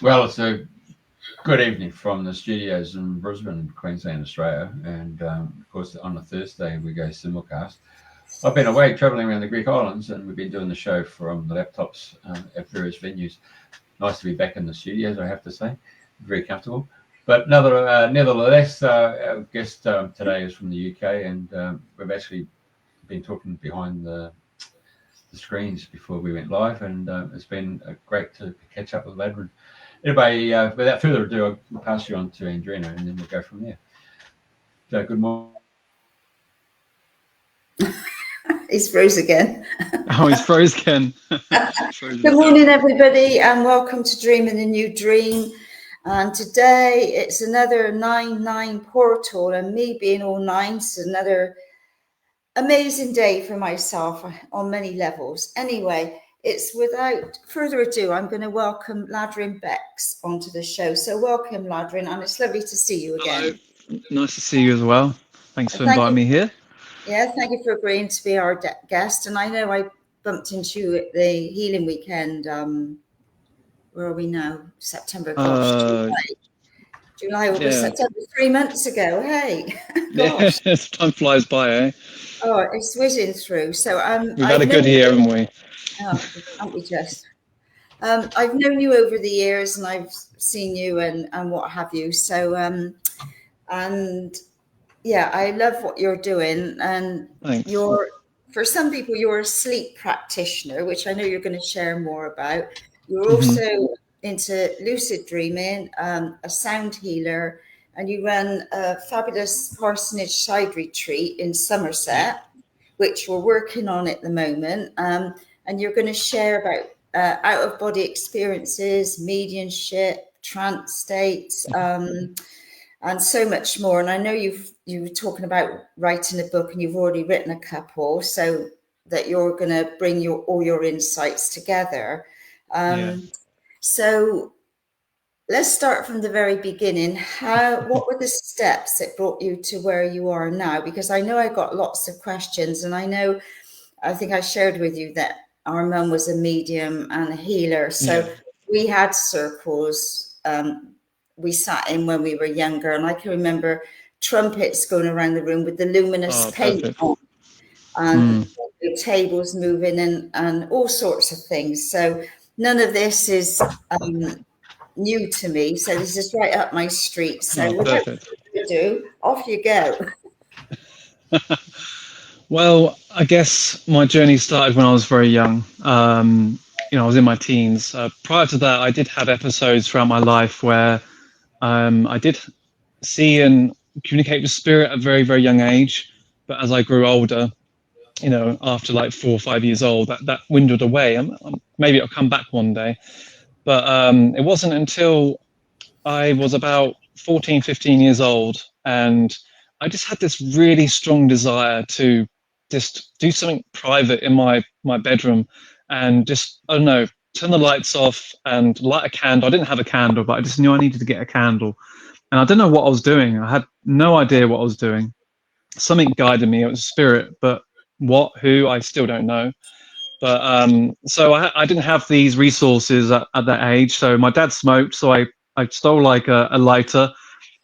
Well, it's a good evening from the studios in Brisbane, Queensland, Australia. And of course, on a Thursday, we go simulcast. I've been away traveling around the Greek islands, and we've been doing the show from the laptops at various venues. Nice to be back in the studios, I have to say. Very comfortable. But nevertheless, our guest today is from the UK, and we've actually been talking behind the screens before we went live, and it's been great to catch up with Ladrhyn. Anyway, without further ado, I'll pass you on to Andrena, and then we'll go from there. So, good morning. He's froze again. Oh, he's froze again. Good morning, everybody, and welcome to Dreaming a New Dream. And today it's another 9-9 portal, and me being all nines, another amazing day for myself on many levels. Anyway, it's without further ado, I'm going to welcome Ladrhyn Bexx onto the show. So welcome, Ladrhyn, and it's lovely to see you again. Hello. Nice to see you as well. Thanks for inviting me here. Yeah, thank you for agreeing to be our guest. And I know I bumped into you at the healing weekend. Where are we now? September. Gosh, July, August, September, 3 months ago. Hey, gosh. Yeah, time flies by, eh? Oh, it's whizzing through. So we've had a good year, haven't we? Oh, haven't we just? I've known you over the years, and I've seen you and what have you. So, and yeah, I love what you're doing, and thanks. For some people, you're a sleep practitioner, which I know you're going to share more about. You're also into lucid dreaming, a sound healer, and you run a fabulous Parsonage Side Retreat in Somerset, which we're working on at the moment. And you're going to share about out-of-body experiences, mediumship, trance states, and so much more. And I know you were talking about writing a book, and you've already written a couple, so that you're going to bring all your insights together. So let's start from the very beginning. What were the steps that brought you to where you are now? Because I know I got lots of questions, and I think I shared with you that our mum was a medium and a healer. So we had circles. We sat in when we were younger, and I can remember trumpets going around the room with the luminous paint on, and the tables moving, and all sorts of things. So none of this is new to me. So this is right up my street. So without further ado, off you go. Well, I guess my journey started when I was very young. I was in my teens. Prior to that, I did have episodes throughout my life where I did see and communicate with spirit at a very, very young age. But as I grew older, after like 4 or 5 years old, that dwindled away. Maybe it'll come back one day. But it wasn't until I was about 14, 15 years old, and I just had this really strong desire to just do something private in my bedroom, and just, I don't know, turn the lights off and light a candle. I didn't have a candle, but I just knew I needed to get a candle. And I don't know what I was doing. I had no idea what I was doing. Something guided me. It was spirit, but what, who, I still don't know. But so I didn't have these resources at that age. So my dad smoked, so I stole like a lighter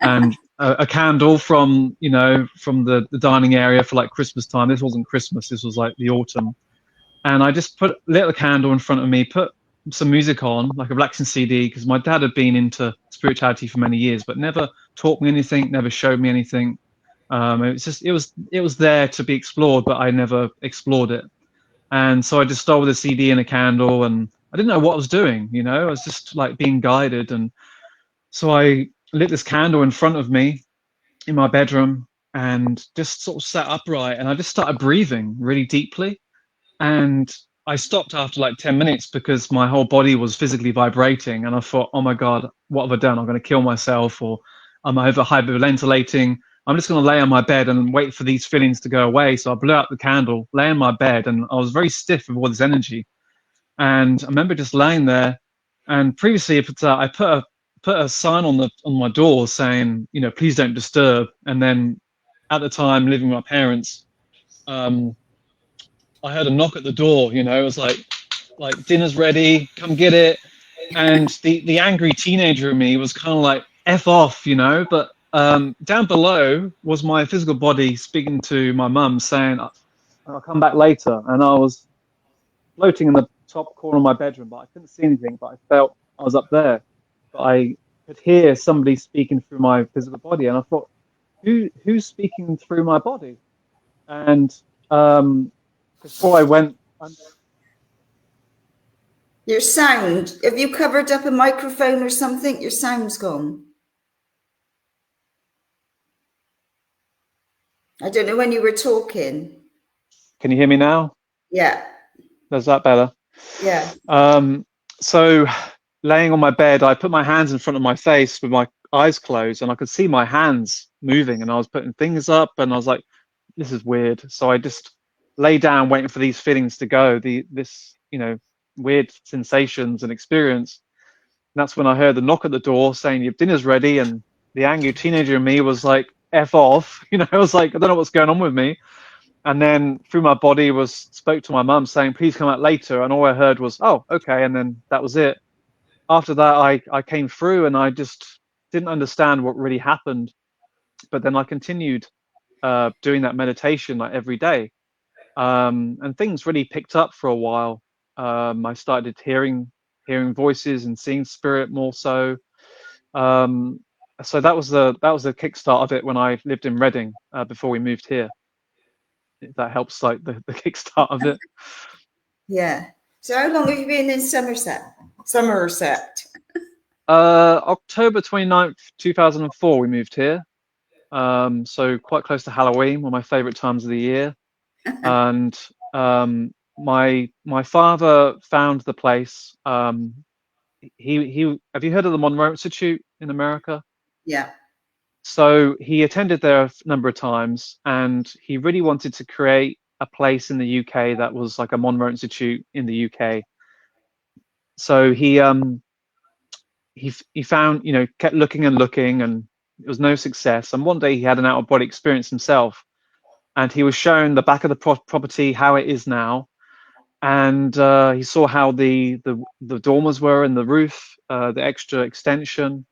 and a candle from the dining area for like Christmas time. This wasn't Christmas, this was like the autumn. And I just lit the candle in front of me, put some music on, like a relaxing CD, because my dad had been into spirituality for many years, but never taught me anything, never showed me anything. It was there to be explored, but I never explored it. And so I just stole the CD and a candle, and I didn't know what I was doing, I was just like being guided. And so I lit this candle in front of me in my bedroom and just sort of sat upright, and I just started breathing really deeply. And I stopped after like 10 minutes because my whole body was physically vibrating, and I thought, oh my God, what have I done? I'm going to kill myself, or I'm over hyperventilating. I'm just going to lay on my bed and wait for these feelings to go away. So I blew out the candle, lay on my bed, and I was very stiff with all this energy. And I remember just laying there. And previously, I put a sign on my door saying, please don't disturb. And then at the time, living with my parents, I heard a knock at the door. It was like dinner's ready, come get it. and the angry teenager in me was kind of like F off, you know. But down below was my physical body speaking to my mum, saying, "I'll come back later." And I was floating in the top corner of my bedroom, but I couldn't see anything. But I felt I was up there. But I could hear somebody speaking through my physical body, and I thought, who's speaking through my body? And before I went, Your sound, have you covered up a microphone or something? Your sound's gone. I don't know when you were talking. can you hear me now? Yeah. Is that better? Yeah. So laying on my bed, I put my hands in front of my face with my eyes closed, and I could see my hands moving, and I was putting fingers up, and I was like, this is weird. So I just lay down waiting for these feelings to go, this, you know, weird sensations and experience. And that's when I heard the knock at the door saying, your dinner's ready. And the angry teenager in me was like, F off. You know, I was like, I don't know what's going on with me. And then through my body spoke to my mum saying, please come out later. And all I heard was, oh, okay. And then that was it. After that, I came through, and I just didn't understand what really happened. But then I continued doing that meditation like every day. And things really picked up for a while. I started hearing voices and seeing spirit more so. So that was the kickstart of it when I lived in Reading before we moved here. If that helps, like the kickstart of it. Yeah. So how long have you been in Somerset? October 29th, 2004, we moved here. So quite close to Halloween, one of my favorite times of the year. And my father found the place. He have you heard of the Monroe Institute in America? Yeah. So he attended there a number of times, and he really wanted to create a place in the UK that was like a Monroe Institute in the UK. So he found, you know, kept looking and looking, and it was no success. And one day he had an out of body experience himself, and he was shown the back of the property, how it is now. And he saw how the dormers were in the roof, the extra extension.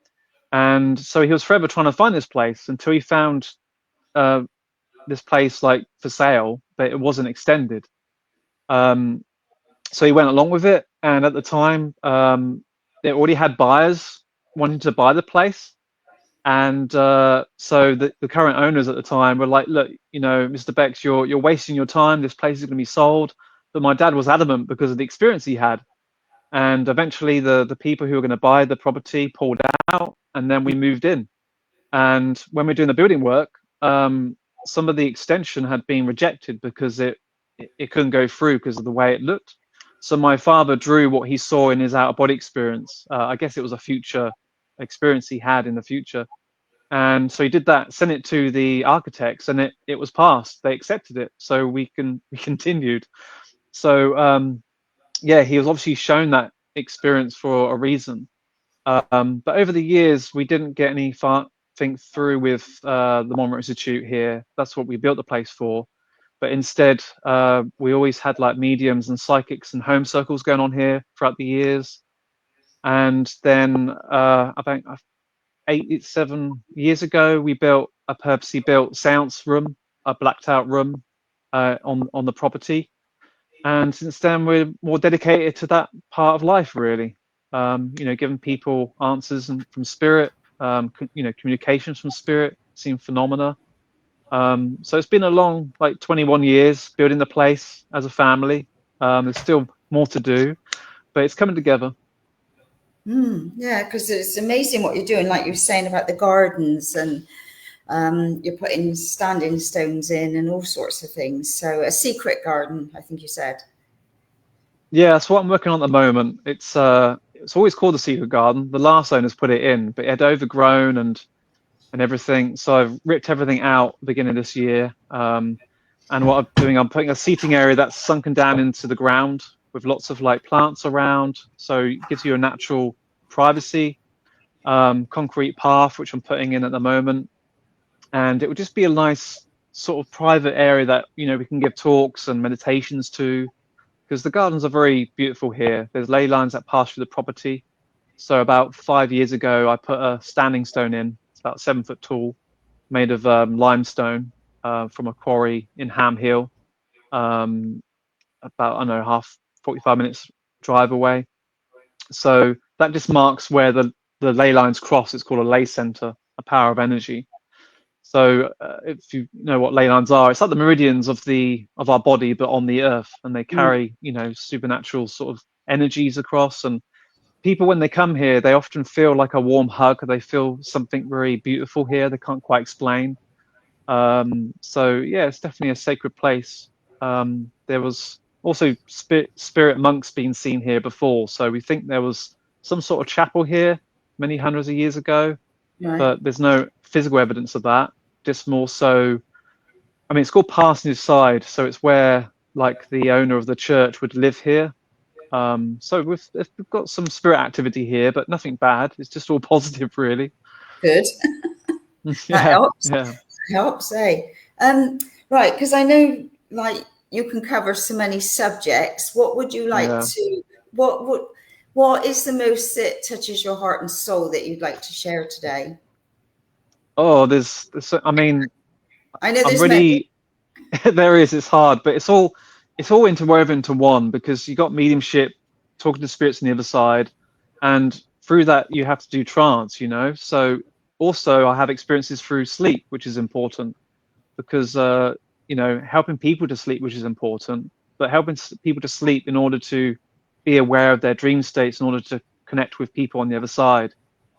And so he was forever trying to find this place until he found this place like for sale, but it wasn't extended. So he went along with it, and at the time, it already had buyers wanting to buy the place. And so the current owners at the time were like, look, you know, Mr. Bexx, you're wasting your time. This place is going to be sold. But my dad was adamant because of the experience he had. And eventually the people who were going to buy the property pulled out, and then we moved in. And when we were doing the building work, some of the extension had been rejected because it couldn't go through because of the way it looked. So my father drew what he saw in his out-of-body experience. I guess it was a future experience he had in the future. And so he did that, sent it to the architects, and it was passed. They accepted it. So we continued. So yeah, he was obviously shown that experience for a reason. But over the years, we didn't get anything through with the Monroe Institute here. That's what we built the place for. But instead, we always had like mediums and psychics and home circles going on here throughout the years. And then about 7 years ago, we built a purposely built seance room, a blacked out room on the property. And since then, we're more dedicated to that part of life, really. You know, giving people answers from spirit, you know, communications from spirit, seeing phenomena. So it's been a long, like 21 years building the place as a family. There's still more to do, but it's coming together. Yeah, because it's amazing what you're doing, like you were saying about the gardens, and you're putting standing stones in and all sorts of things. So a secret garden, I think you said. Yeah, that's what I'm working on at the moment. It's always called the secret garden. The last owners put it in, but it had overgrown and everything. So I've ripped everything out beginning of this year. And what I'm doing, I'm putting a seating area that's sunken down into the ground with lots of like plants around. So it gives you a natural privacy, concrete path, which I'm putting in at the moment. And it would just be a nice sort of private area that, you know, we can give talks and meditations to, because the gardens are very beautiful here. There's ley lines that pass through the property. So about 5 years ago, I put a standing stone in. It's about 7 foot tall, made of limestone from a quarry in Ham Hill, about, I don't know, 45 minutes drive away. So that just marks where the ley lines cross. It's called a ley center, a power of energy. So if you know what ley lines are, it's like the meridians of our body, but on the earth, and they carry, you know, supernatural sort of energies across. And people, when they come here, they often feel like a warm hug. They feel something very beautiful here. They can't quite explain. So yeah, it's definitely a sacred place. There was also spirit monks being seen here before, so we think there was some sort of chapel here many hundreds of years ago, Right. but there's no physical evidence of that. Just more so, I mean, it's called Parsonage Side, so it's where like the owner of the church would live here. So we've got some spirit activity here, but nothing bad. It's just all positive, really. Good. That Yeah, helps. yeah. Helps, eh? Right, because I know, like, you can cover so many subjects. What would you like Yeah. to? What is the most that touches your heart and soul that you'd like to share today? Oh, I mean, I know I'm there's many. really there is. It's hard, but it's all interwoven into one, because you got mediumship, talking to spirits on the other side, and through that you have to do trance. You know, so also I have experiences through sleep, which is important, because you know, helping people to sleep, which is important, but helping people to sleep in order to be aware of their dream states, in order to connect with people on the other side.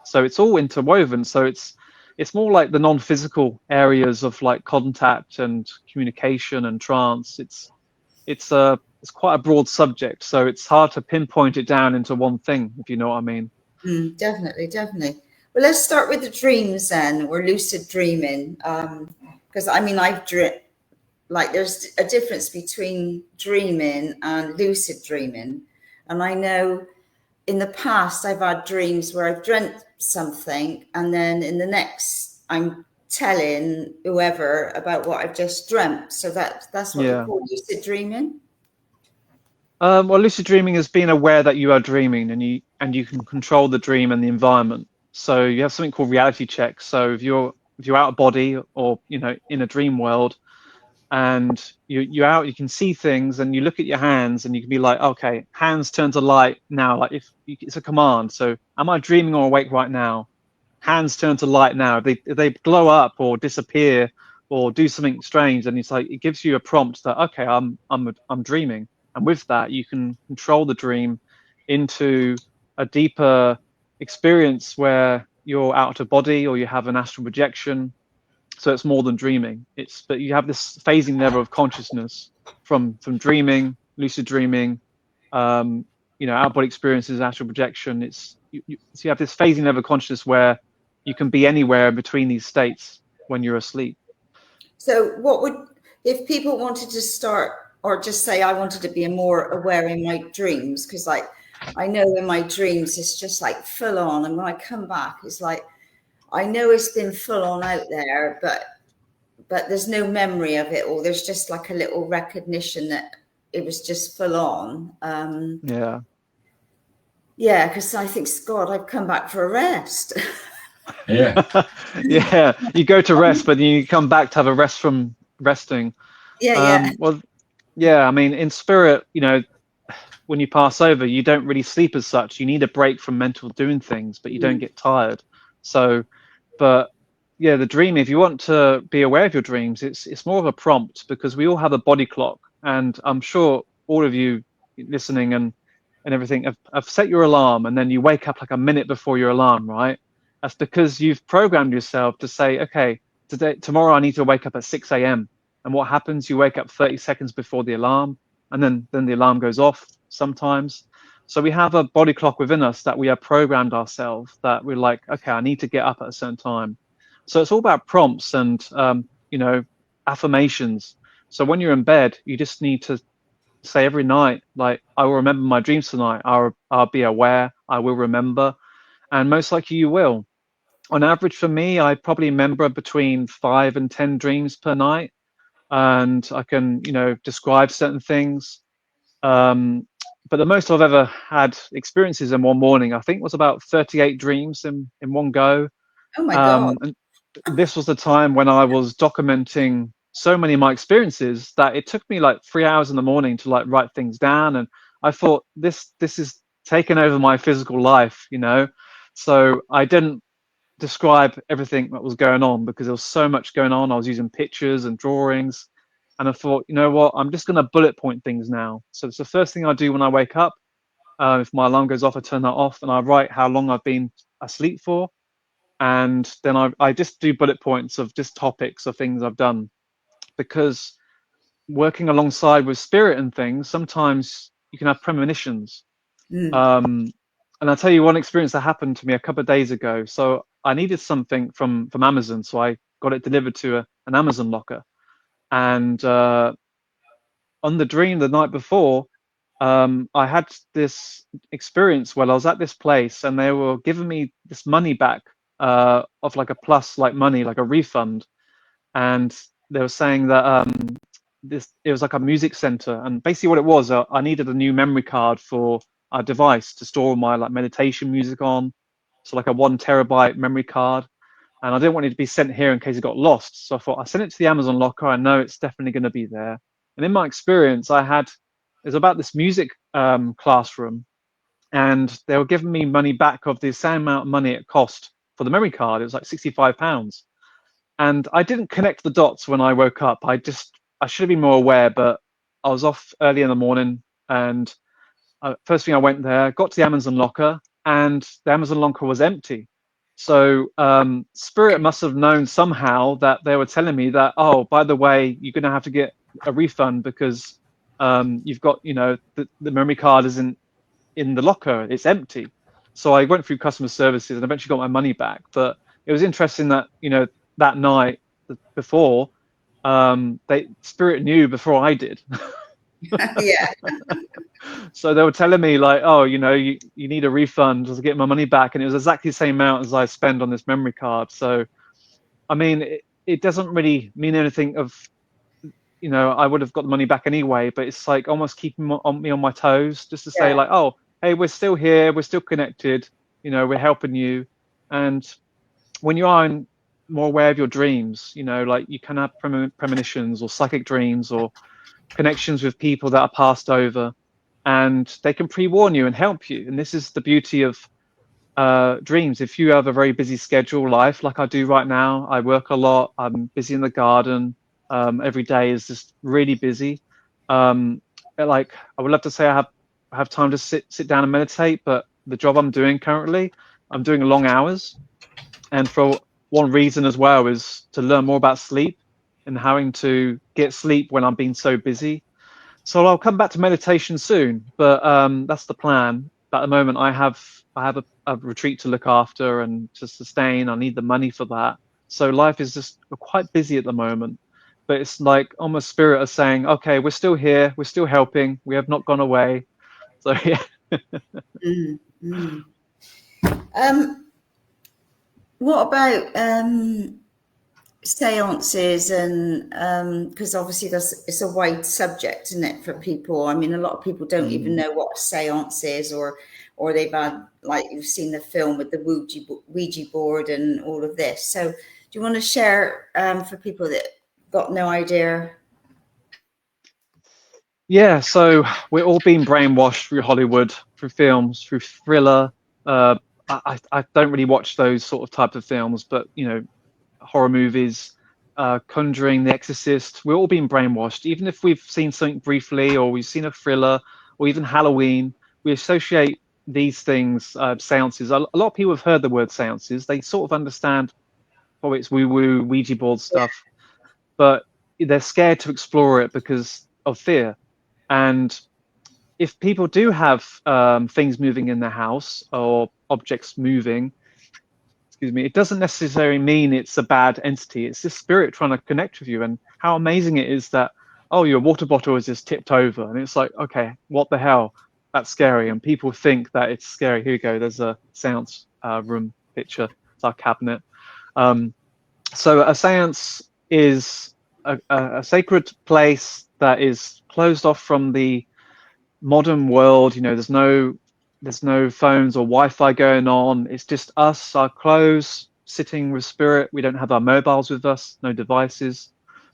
So it's all interwoven. So it's more like the non-physical areas of like contact and communication and trance. It's quite a broad subject, so it's hard to pinpoint it down into one thing, if you know what I mean. Definitely, definitely. Well, let's start with the dreams then, or lucid dreaming. Because I mean, like there's a difference between dreaming and lucid dreaming. And I know in the past I've had dreams where I've dreamt something, and then in the next I'm telling whoever about what I've just dreamt. So that's what you Yeah. call lucid dreaming. Well, lucid dreaming is being aware that you are dreaming, and you can control the dream and the environment. So you have something called reality check. So if you're out of body, or you know, in a dream world, and you can see things, and you look at your hands, and you can be like, okay, hands turn to light now. Like it's a command. So am I dreaming or awake right now? Hands turn to light now. If they glow up or disappear or do something strange, and it's like it gives you a prompt that, okay, I'm dreaming. And with that, you can control the dream into a deeper experience where you're out of body, or you have an astral projection. So it's more than dreaming. But you have this phasing level of consciousness from dreaming, lucid dreaming, you know, out of body experiences, astral projection. So you have this phasing level of consciousness where you can be anywhere between these states when you're asleep. So what would, if people wanted to start, or just say I wanted to be more aware in my dreams, because like I know in my dreams it's just like full on, and when I come back it's like I know it's been full on out there, but there's no memory of it, or there's just like a little recognition that it was just full on. Yeah, because I think, God, I've come back for a rest. Yeah. Yeah, you go to rest, but you come back to have a rest from resting. Yeah. Well, yeah, I mean, in spirit, you know, when you pass over, you don't really sleep as such. You need a break from mental doing things, but you don't get tired. So, but yeah, the dream, if you want to be aware of your dreams, it's more of a prompt, because we all have a body clock, and I'm sure all of you listening and everything have set your alarm, and then you wake up like a minute before your alarm, right? That's because you've programmed yourself to say, okay, tomorrow I need to wake up at 6 a.m. And what happens? You wake up 30 seconds before the alarm, and then the alarm goes off sometimes. So we have a body clock within us that we have programmed ourselves, that we're like, okay, I need to get up at a certain time. So it's all about prompts and, you know, affirmations. So when you're in bed, you just need to say every night, like, I will remember my dreams tonight. I'll be aware. I will remember. And most likely you will. On average, for me, I probably remember between 5 and 10 dreams per night. And I can, you know, describe certain things. but the most I've ever had experiences in one morning, I think, was about 38 dreams in one go. Oh my God. And this was the time when I was documenting so many of my experiences that it took me like 3 hours in the morning to like write things down. And I thought this is taken over my physical life, you know. So I didn't describe everything that was going on because there was so much going on. I was using pictures and drawings, and I thought, you know what, I'm just going to bullet point things now. So it's the first thing I do when I wake up. If my alarm goes off, I turn that off and I write how long I've been asleep for, and then I just do bullet points of just topics of things I've done, because working alongside with spirit and things, sometimes you can have premonitions. Mm. And I'll tell you one experience that happened to me a couple of days ago. So I needed something from Amazon, so I got it delivered to an Amazon locker. And on the dream the night before, I had this experience where I was at this place and they were giving me this money back, of like a plus, like money, like a refund. And they were saying that it was like a music center, and basically what it was, I needed a new memory card for a device to store my like meditation music on, so like a 1 terabyte memory card, and I didn't want it to be sent here in case it got lost. So I thought I sent it to the Amazon locker. I know it's definitely going to be there. And in my experience, it was about this music classroom, and they were giving me money back of the same amount of money it cost for the memory card. It was like £65. And I didn't connect the dots when I woke up. I should have been more aware, but I was off early in the morning, and first thing I went there, got to the Amazon locker, and the Amazon locker was empty. So Spirit must have known somehow that they were telling me that, oh, by the way, you're going to have to get a refund because you've got, you know, the memory card isn't in the locker, it's empty. So I went through customer services and eventually got my money back. But it was interesting that, you know, that night before, Spirit knew before I did. Yeah. So they were telling me like, oh, you know, you need a refund to get my money back, and it was exactly the same amount as I spend on this memory card. So I mean, it doesn't really mean anything of, you know, I would have got the money back anyway, but it's like almost keeping me on my toes, just to say Yeah. like, oh, hey, we're still here, we're still connected, you know, we're helping you. And when you are more aware of your dreams, you know, like you can have premonitions or psychic dreams or connections with people that are passed over, and they can pre-warn you and help you. And this is the beauty of dreams. If you have a very busy schedule life like I do right now, I work a lot, I'm busy in the garden, every day is just really busy. Like I would love to say I have time to sit down and meditate, but the job I'm doing currently, I'm doing long hours. And for one reason as well is to learn more about sleep and having to get sleep when I'm being so busy. So I'll come back to meditation soon, but that's the plan. But at the moment, I have a retreat to look after and to sustain. I need the money for that. So life is just quite busy at the moment. But it's like almost spirit is saying, okay, we're still here, we're still helping, we have not gone away. So yeah. Mm, mm. What about séances, and because obviously it's a wide subject, isn't it, for people? I mean, a lot of people don't even know what a séance is, or they've had, like you've seen the film with the Ouija board and all of this. So do you want to share for people that got no idea? Yeah, so we're all being brainwashed through Hollywood, through films, through thriller. I don't really watch those sort of types of films, but you know, horror movies, Conjuring, The Exorcist. We're all being brainwashed. Even if we've seen something briefly, or we've seen a thriller, or even Halloween, we associate these things, seances. A lot of people have heard the word seances. They sort of understand, oh, it's woo-woo, Ouija board stuff, but they're scared to explore it because of fear. And if people do have things moving in their house or objects moving, excuse me, it doesn't necessarily mean it's a bad entity. It's just spirit trying to connect with you. And how amazing it is that, oh, your water bottle is just tipped over. And it's like, okay, what the hell? That's scary. And people think that it's scary. Here you go. There's a seance room picture. It's our cabinet. So a seance is a sacred place that is closed off from the modern world, there's no phones or Wi-Fi going on. It's just us, our clothes, sitting with spirit. We don't have our mobiles with us, no devices,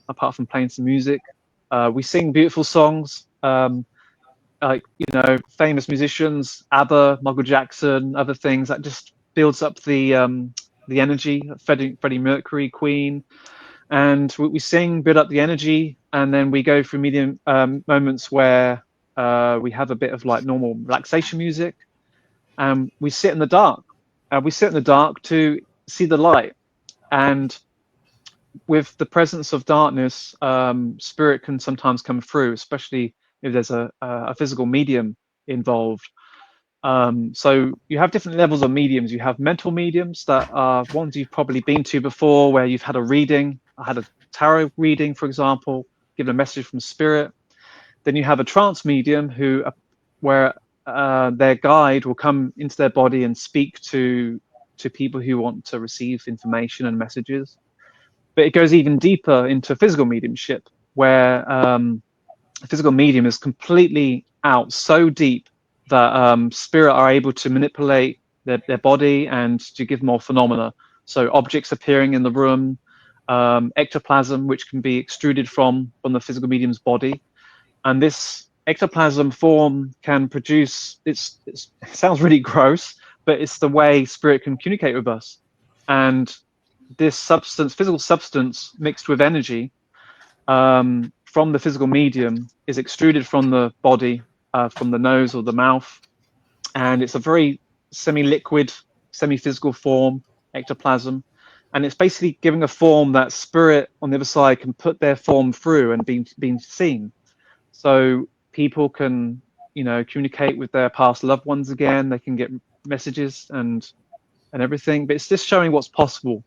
apart from playing some music. We sing beautiful songs, like, famous musicians, ABBA, Michael Jackson, other things that just builds up the energy. Freddie Mercury, Queen. And we sing, build up the energy, and then we go through medium moments where we have a bit of like normal relaxation music, and we sit in the dark. We sit in the dark to see the light. And with the presence of darkness, spirit can sometimes come through, especially if there's a physical medium involved. So you have different levels of mediums. You have mental mediums that are ones you've probably been to before, where you've had a reading. I had a tarot reading, for example, given a message from spirit. Then you have a trance medium where their guide will come into their body and speak to people who want to receive information and messages. But it goes even deeper into physical mediumship, where a physical medium is completely out so deep that spirit are able to manipulate their body and to give more phenomena. So objects appearing in the room, ectoplasm, which can be extruded from the physical medium's body. And this ectoplasm form can produce, it sounds really gross, but it's the way spirit can communicate with us. And this substance, physical substance mixed with energy, from the physical medium is extruded from the body, from the nose or the mouth, and it's a very semi-liquid, semi-physical form, ectoplasm, and it's basically giving a form that spirit on the other side can put their form through and being seen. So people can, communicate with their past loved ones again. They can get messages and everything, but it's just showing what's possible.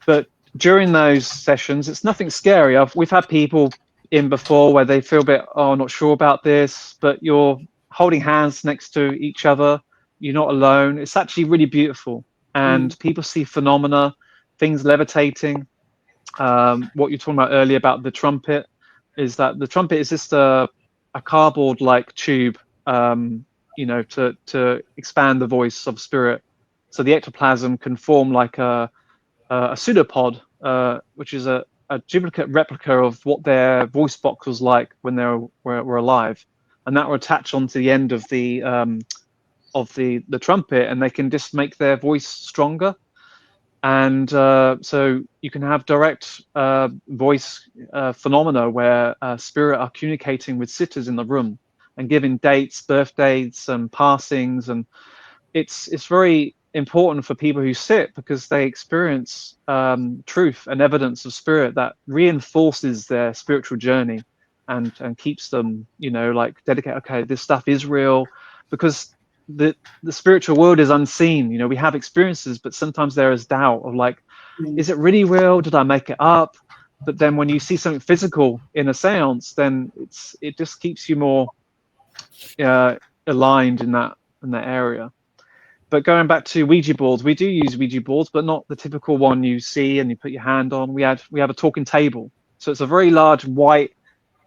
But during those sessions, it's nothing scary. We've had people in before where they feel a bit, not sure about this, but you're holding hands next to each other. You're not alone. It's actually really beautiful. And people see phenomena, things levitating. What you're talking about earlier about the trumpet is that the trumpet is just a cardboard-like tube, to expand the voice of spirit. So the ectoplasm can form like a pseudopod, which is a duplicate replica of what their voice box was like when they were alive, and that will attach onto the end of the trumpet, and they can just make their voice stronger. And so you can have direct voice phenomena where spirit are communicating with sitters in the room and giving dates, birthdays, and passings, and it's very important for people who sit because they experience truth and evidence of spirit that reinforces their spiritual journey and keeps them, like dedicated. Okay, this stuff is real, because the spiritual world is unseen. We have experiences, but sometimes there is doubt of like, is it really real? Did I make it up? But then when you see something physical in a séance, then it just keeps you more aligned in that area. But going back to Ouija boards, we do use Ouija boards, but not the typical one you see and you put your hand on. We have a talking table. So it's a very large white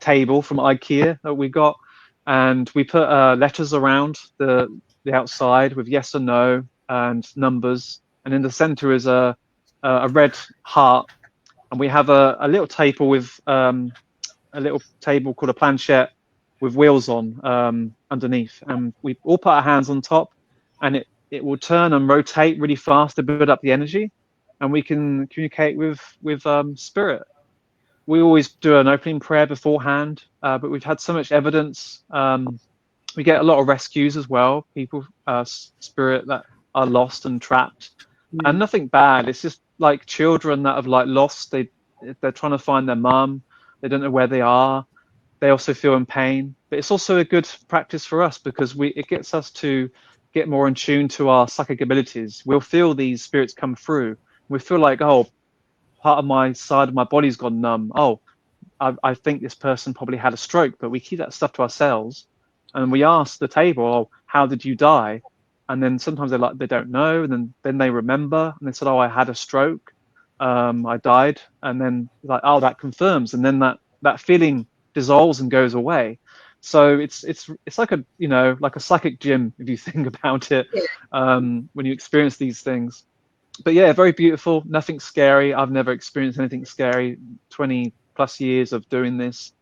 table from IKEA that we got, and we put letters around the outside with yes or no and numbers, and in the center is a red heart, and we have a little table with a little table called a planchette with wheels on underneath, and we all put our hands on top, and it will turn and rotate really fast to build up the energy, and we can communicate with spirit. We always do an opening prayer beforehand, but we've had so much evidence. We get a lot of rescues as well, people, spirit that are lost and trapped, and nothing bad. It's just like children that have like lost. They're trying to find their mum. They don't know where they are. They also feel in pain, but it's also a good practice for us because it gets us to get more in tune to our psychic abilities. We'll feel these spirits come through. We feel like, oh, part of my side of my body's gone numb. Oh, I think this person probably had a stroke, but we keep that stuff to ourselves. And we ask the table, oh, how did you die? And then sometimes they don't know, and then they remember, and they said, oh, I had a stroke, I died, and then like, oh, that confirms, and then that feeling dissolves and goes away. So it's like a, you know, like a psychic gym if you think about it, when you experience these things. But yeah, very beautiful. Nothing scary. I've never experienced anything scary. 20+ years of doing this.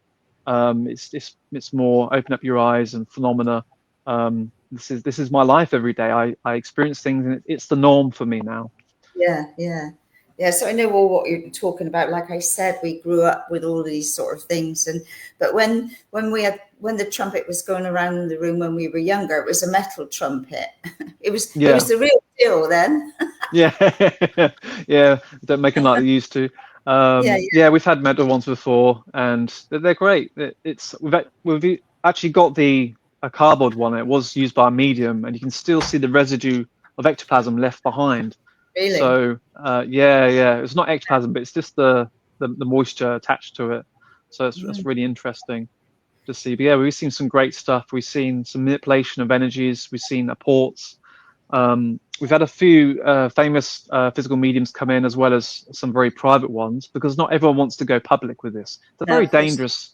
It's more open up your eyes and phenomena. This is my life every day. I experience things, and it's the norm for me now. Yeah. So I know all what you're talking about. Like I said, we grew up with all these sort of things, but when the trumpet was going around in the room when we were younger, it was a metal trumpet. It was the real deal then. Yeah, yeah. Don't make them like they used to. Yeah, we've had metal ones before, and they're great. We've actually got a cardboard one. It was used by a medium, and you can still see the residue of ectoplasm left behind. Really? So yeah. It's not ectoplasm, but it's just the moisture attached to it. So it's really interesting to see. But yeah, we've seen some great stuff. We've seen some manipulation of energies. We've seen apports. We've had a few famous physical mediums come in, as well as some very private ones, because not everyone wants to go public with this. It's a very dangerous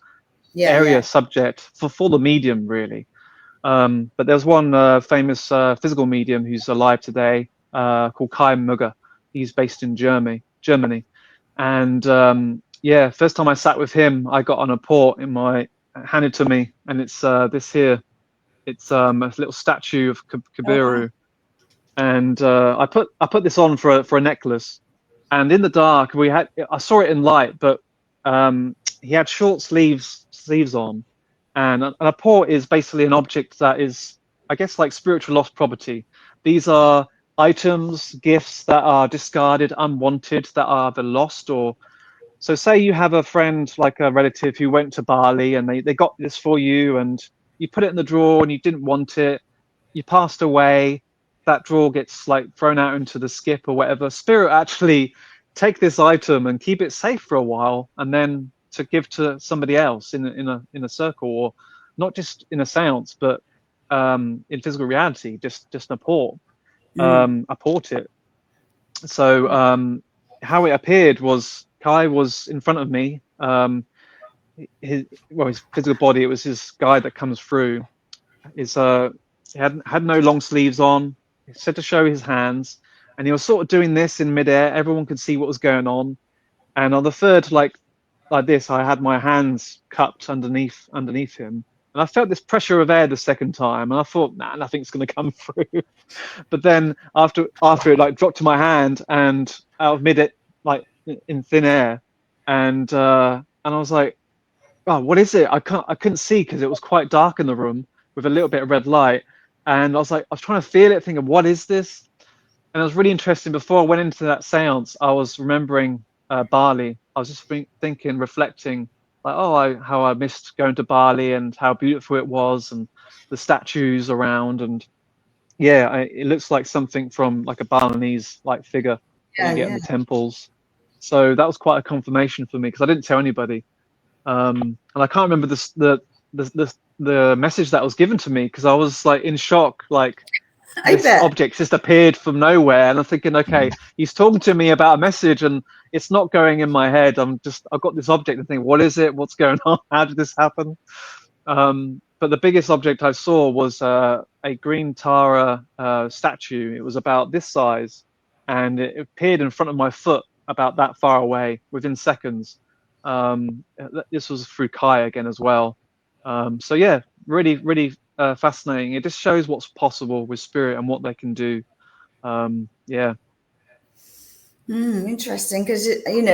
subject for the medium, really. But there's one famous physical medium who's alive today, called Kai Mugger. He's based in Germany. And yeah, first time I sat with him, I got an apport handed to me, and it's this here. It's a little statue of Kabiru. And I put this on for a necklace, and in the dark I saw it in light, but he had short sleeves on, and an apport is basically an object that is, I guess, like spiritual lost property. These are items, gifts that are discarded, unwanted, that are either lost or. So say you have a friend, like a relative, who went to Bali and they got this for you, and you put it in the drawer and you didn't want it, you passed away, that drawer gets like thrown out into the skip or whatever. Spirit actually take this item and keep it safe for a while, and then to give to somebody else in a circle, or not just in a séance, but in physical reality, just an apport it. So how it appeared was Kai was in front of me. His physical body, it was his guide that comes through. He had no long sleeves on. He said to show his hands, and he was sort of doing this in midair. Everyone could see what was going on. And on the third, like this, I had my hands cupped underneath him, and I felt this pressure of air the second time, and I thought, nah, nothing's going to come through. But then after it like dropped to my hand and out of mid, like in thin air, and I was like, oh, what is it? I couldn't see because it was quite dark in the room with a little bit of red light, and I was trying to feel it, thinking, what is this? And it was really interesting. Before I went into that séance, I was remembering Bali. I was just thinking, reflecting, like, how I missed going to Bali and how beautiful it was, and the statues around, and yeah, it looks like something from like a Balinese like figure that you get in the temples. So that was quite a confirmation for me, because I didn't tell anybody, and I can't remember the message that was given to me, because I was like in shock, like this object just appeared from nowhere, and I'm thinking, okay, he's talking to me about a message, and it's not going in my head. I've got this object and think, what is it? What's going on? How did this happen? But the biggest object I saw was a green Tara statue. It was about this size, and it appeared in front of my foot about that far away within seconds. This was through Kai again as well. So yeah, really, really fascinating. It just shows what's possible with spirit and what they can do. Yeah. Interesting, because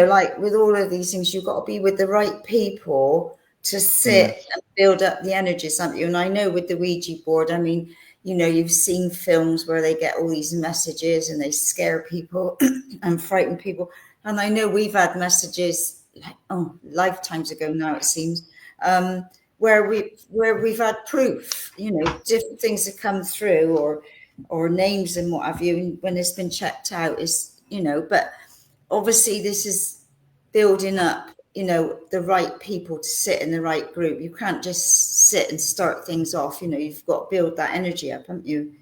like with all of these things, you've got to be with the right people to sit and build up the energies, haven't you? And I know with the Ouija board, I mean, you've seen films where they get all these messages and they scare people and frighten people. And I know we've had messages like, lifetimes ago now, it seems, where we've had proof, different things have come through, or names and what have you, and when it's been checked out is, but obviously this is building up, the right people to sit in the right group. You can't just sit and start things off, you've got to build that energy up, haven't you?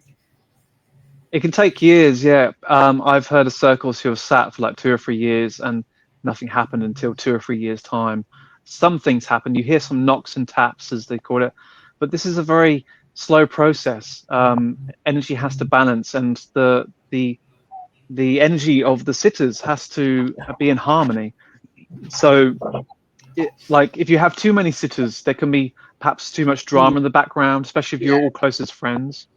It can take years, yeah. I've heard of circles who have sat for like 2 or 3 years and nothing happened until 2 or 3 years' time. Some things happen. You hear some knocks and taps, as they call it, but this is a very slow process. Energy has to balance, and the energy of the sitters has to be in harmony. So, like, if you have too many sitters, there can be perhaps too much drama in the background, especially if you're all close as friends.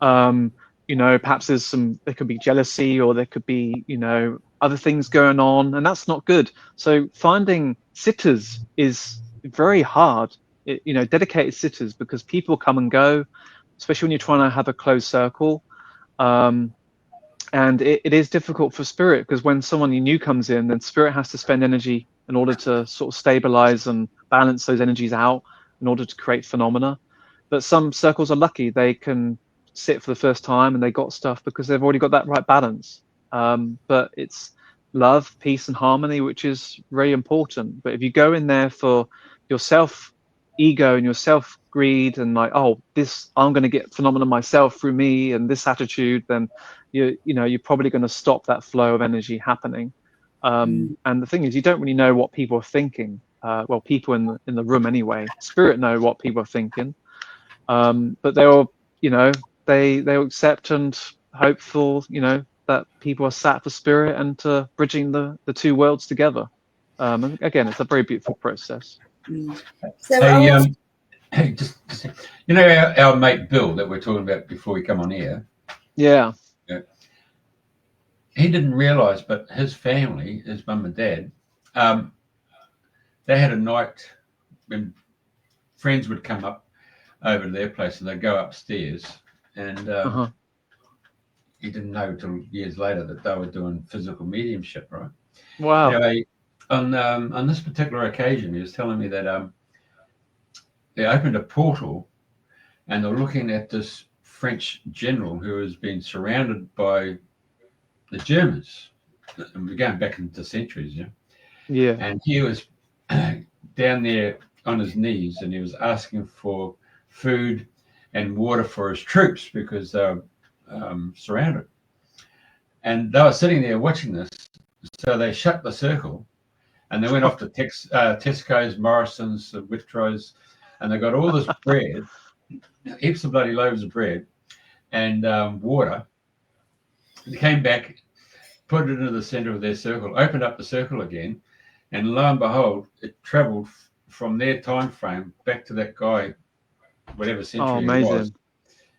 You know, perhaps there could be jealousy, or there could be, you know, other things going on, and that's not good. So finding sitters is very hard, you know, dedicated sitters, because people come and go, especially when you're trying to have a closed circle. And it is difficult for spirit, because when someone new comes in, then spirit has to spend energy in order to sort of stabilize and balance those energies out in order to create phenomena. But some circles are lucky; they can sit for the first time and they got stuff because they've already got that right balance. But it's love, peace, and harmony, which is very important. But if you go in there for your self ego and your self greed and like, oh, this, I'm going to get phenomena myself through me and this attitude, then you're probably going to stop that flow of energy happening. And the thing is, you don't really know what people are thinking. Well, people in the room anyway, spirit know what people are thinking. But they'll, you know, they'll accept and hope for, you know, that people are sat for spirit and to bridging the two worlds together. And again, it's a very beautiful process. So, hey, just you know, our mate Bill that we're talking about before we come on air. Yeah. He didn't realise, but his family, his mum and dad, they had a night when friends would come up over to their place and they'd go upstairs, and he didn't know till years later that they were doing physical mediumship, right? Wow. Anyway, on this particular occasion, he was telling me that they opened a portal and they're looking at this French general who has been surrounded by the Germans. And we're going back into centuries, yeah? Yeah. And he was down there on his knees and he was asking for food and water for his troops because they're surrounded. And they were sitting there watching this. So they shut the circle and they went off to Tesco's, Morrison's, Waitrose, and they got all this bread, heaps of bloody loaves of bread and water. They came back, put it into the center of their circle, opened up the circle again, and lo and behold, it traveled from their time frame back to that guy, whatever century it was,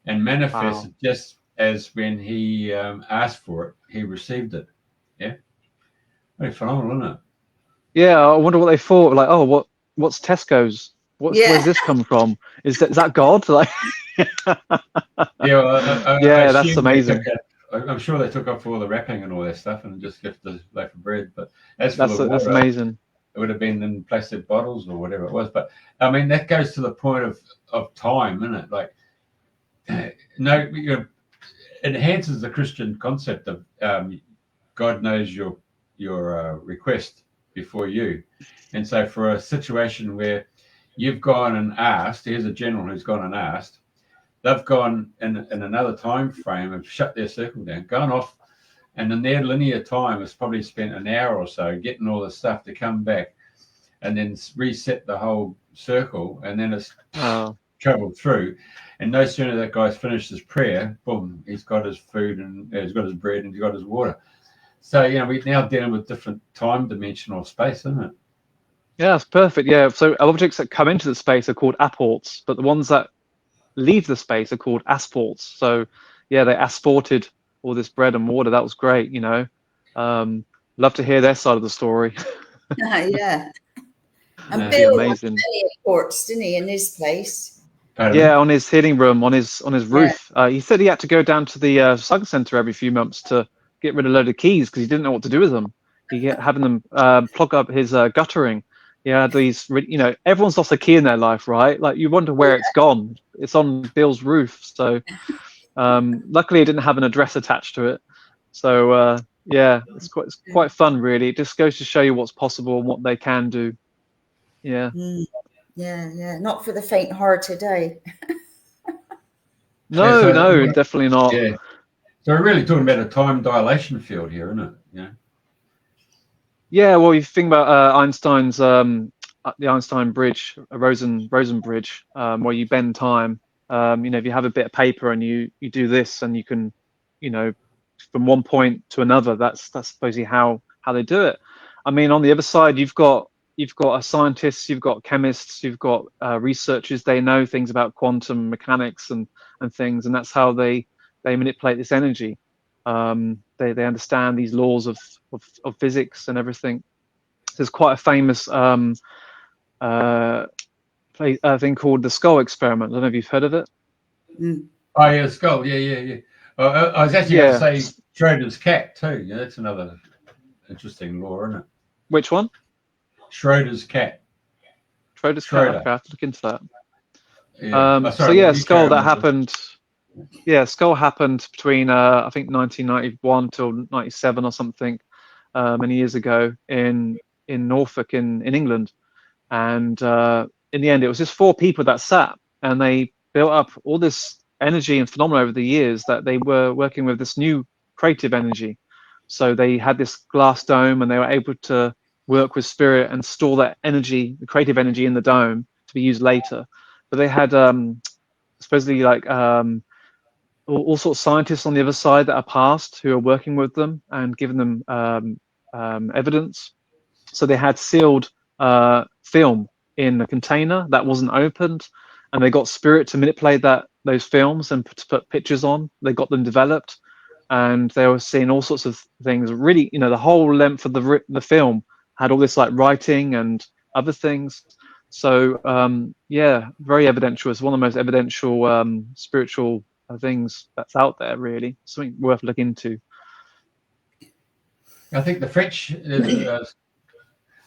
and manifested just as when he asked for it, he received it. Yeah, very phenomenal, isn't it? Yeah, I wonder what they thought. Like, oh, what's Tesco's? Where's this come from? Is that God? Like, yeah, that's amazing. I'm sure they took off all the wrapping and all that stuff and just left the loaf of bread. But as for the water, that's amazing. It would have been in plastic bottles or whatever it was. But I mean, that goes to the point of time, isn't it? Like, no, it enhances the Christian concept of God knows your request before you. And so for a situation where you've gone and asked, here's a general who's gone and asked, they've gone in another time frame and shut their circle down, gone off, and in their linear time has probably spent an hour or so getting all the stuff to come back and then reset the whole circle, and then it's traveled through. And no sooner that guy's finished his prayer, boom, he's got his food and he's got his bread and he's got his water. So, you know, we're now dealing with different time dimensional space, isn't it? Yeah, that's perfect. Yeah, so objects that come into the space are called apports, but the ones that leave the space are called asports. So, yeah, they asported all this bread and water. That was great, you know. Love to hear their side of the story. Yeah. And Bill amazing. Many ports, didn't he, in his place? Yeah, on his heating room, on his roof. He said he had to go down to the Sug Centre every few months to get rid of a load of keys because he didn't know what to do with them. He kept having them plug up his guttering. Yeah, these, you know, everyone's lost a key in their life, right? Like, you wonder where it's gone. It's on Bill's roof. So luckily it didn't have an address attached to it. So yeah, it's quite fun, really. It just goes to show you what's possible and what they can do. Yeah. Yeah. Not for the faint-hearted, eh? No, definitely not. Yeah. So we're really talking about a time dilation field here, isn't it? Yeah. Yeah, well, you think about Einstein's the Einstein bridge, a Rosen bridge, where you bend time. If you have a bit of paper and you do this, and you can, from one point to another. That's supposedly how they do it. I mean, on the other side, you've got a scientists, you've got chemists, you've got researchers. They know things about quantum mechanics and things, and that's how they manipulate this energy. They understand these laws of physics and everything. There's quite a famous thing called the skull experiment. I don't know if you've heard of it. Mm. Oh yeah, the skull. Yeah. I was actually going to say Schrodinger's cat too. Yeah, that's another interesting law, isn't it? Which one? Schrodinger's cat. Schrodinger's cat. Okay, I have to look into that. Yeah. Skull that happened. Yeah, skull happened between I think 1991 till 97 or something, many years ago in Norfolk in England, and in the end it was just 4 people that sat, and they built up all this energy and phenomena over the years that they were working with this new creative energy. So they had this glass dome, and they were able to work with spirit and store that energy, the creative energy, in the dome to be used later. But they had supposedly like all sorts of scientists on the other side that are past who are working with them and giving them evidence. So they had sealed film in a container that wasn't opened, and they got spirit to manipulate those films and to put pictures on. They got them developed, and they were seeing all sorts of things. Really, the whole length of the film had all this like writing and other things. So very evidential. It's one of the most evidential spiritual things that's out there. Really, something worth looking into. I think the French,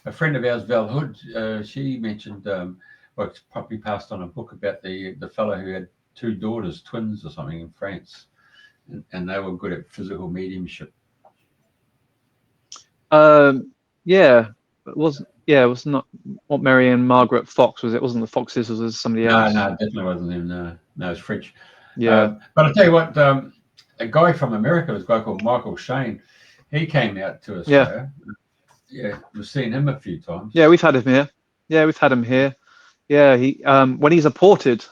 a friend of ours, Val Hood, she mentioned, it's probably passed on a book about the fellow who had 2 daughters, twins or something in France, and they were good at physical mediumship. It was not what Mary and Margaret Fox was. It wasn't the Foxes. It was somebody else. No, it definitely wasn't him. No, it's French. Yeah. But I'll tell you what, a guy from America, was a guy called Michael Shane. He came out to Australia. Yeah, we've seen him a few times. Yeah, we've had him here. Yeah, he when he's apported,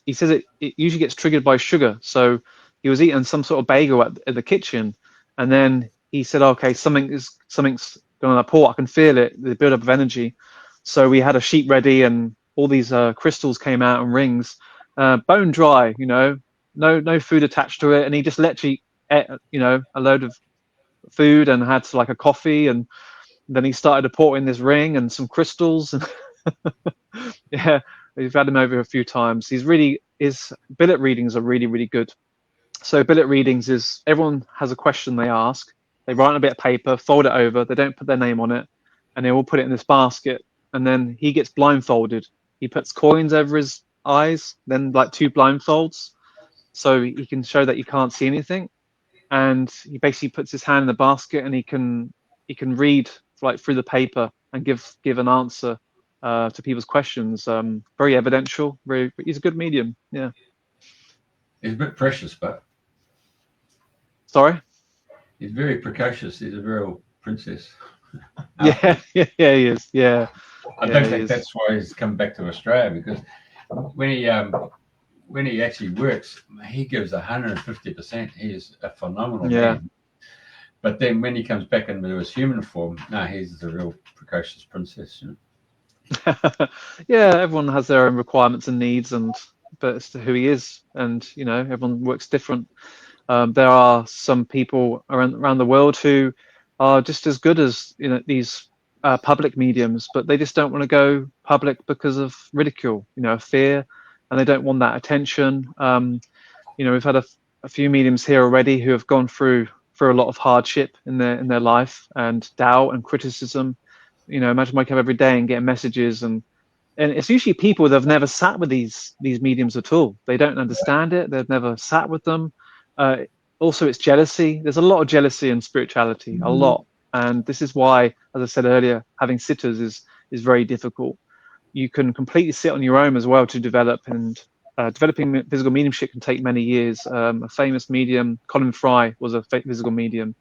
he says it usually gets triggered by sugar. So he was eating some sort of bagel at the kitchen, and then he said, "Okay, something's going to apport. I can feel it, the build up of energy." So we had a sheet ready, and all these crystals came out and rings, bone dry, no food attached to it, and he just literally ate, a load of food and had like a coffee, and then he started apporting this ring and some crystals, and yeah, we've had him over a few times. His billet readings are really, really good. So billet readings is everyone has a question they ask. They write on a bit of paper, fold it over. They don't put their name on it, and they all put it in this basket. And then he gets blindfolded. He puts coins over his eyes, then like 2 blindfolds, so he can show that you can't see anything. And he basically puts his hand in the basket, and he can read like through the paper and give an answer to people's questions. Very evidential. He's a good medium. Yeah. He's a bit precious, but Sorry. he's very precocious. He's a real princess. Yeah, he is. Yeah. I don't think that's why he's come back to Australia, because when he actually works, he gives 150%. He is a phenomenal man. But then when he comes back into his human form, he's the real precocious princess. Yeah, everyone has their own requirements and needs, but it's who he is, and everyone works different. There are some people around the world who are just as good as these public mediums, but they just don't want to go public because of ridicule, fear, and they don't want that attention. We've had a few mediums here already who have gone through a lot of hardship in their life and doubt and criticism. Imagine waking up every day and getting messages, and it's usually people that have never sat with these mediums at all. They don't understand it. They've never sat with them. Also, it's jealousy. There's a lot of jealousy in spirituality, a lot. And this is why, as I said earlier, having sitters is very difficult. You can completely sit on your own as well to develop, and developing physical mediumship can take many years. A famous medium, Colin Fry, was a physical medium.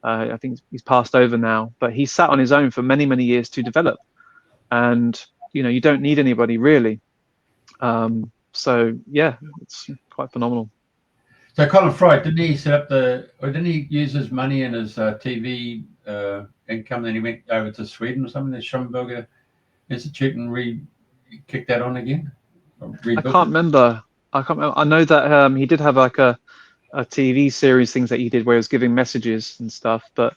I think he's passed over now, but he sat on his own for many, many years to develop. and you don't need anybody really. So yeah, it's quite phenomenal. So Colin Fry, didn't he set up or didn't he use his money and his TV income, then he went over to Sweden or something, the Schomburger Institute, and kicked that on again? I can't remember. I know that he did have like a TV series, things that he did where he was giving messages and stuff, but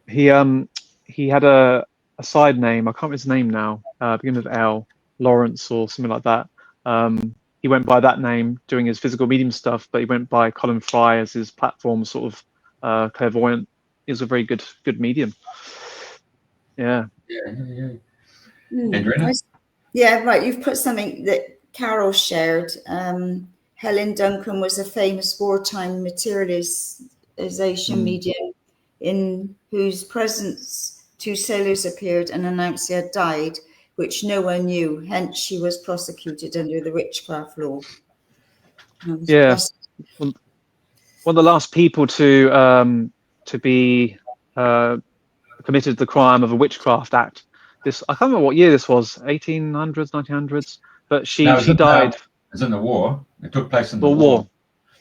he had a side name. I can't remember his name now. Beginning with L, Lawrence or something like that. He went by that name doing his physical medium stuff, but he went by Colin Fry as his platform, sort of clairvoyant. He was a very good medium. Yeah. Andrena? Yeah, right. You've put something that Carol shared. Helen Duncan was a famous wartime materialization medium in whose presence 2 sailors appeared and announced they had died, which no one knew. Hence, she was prosecuted under the witchcraft law. Yeah. One of the last people to be committed the crime of a witchcraft act. I can't remember what year this was, 1800s, 1900s, but she died. It was in the war. It took place in the war.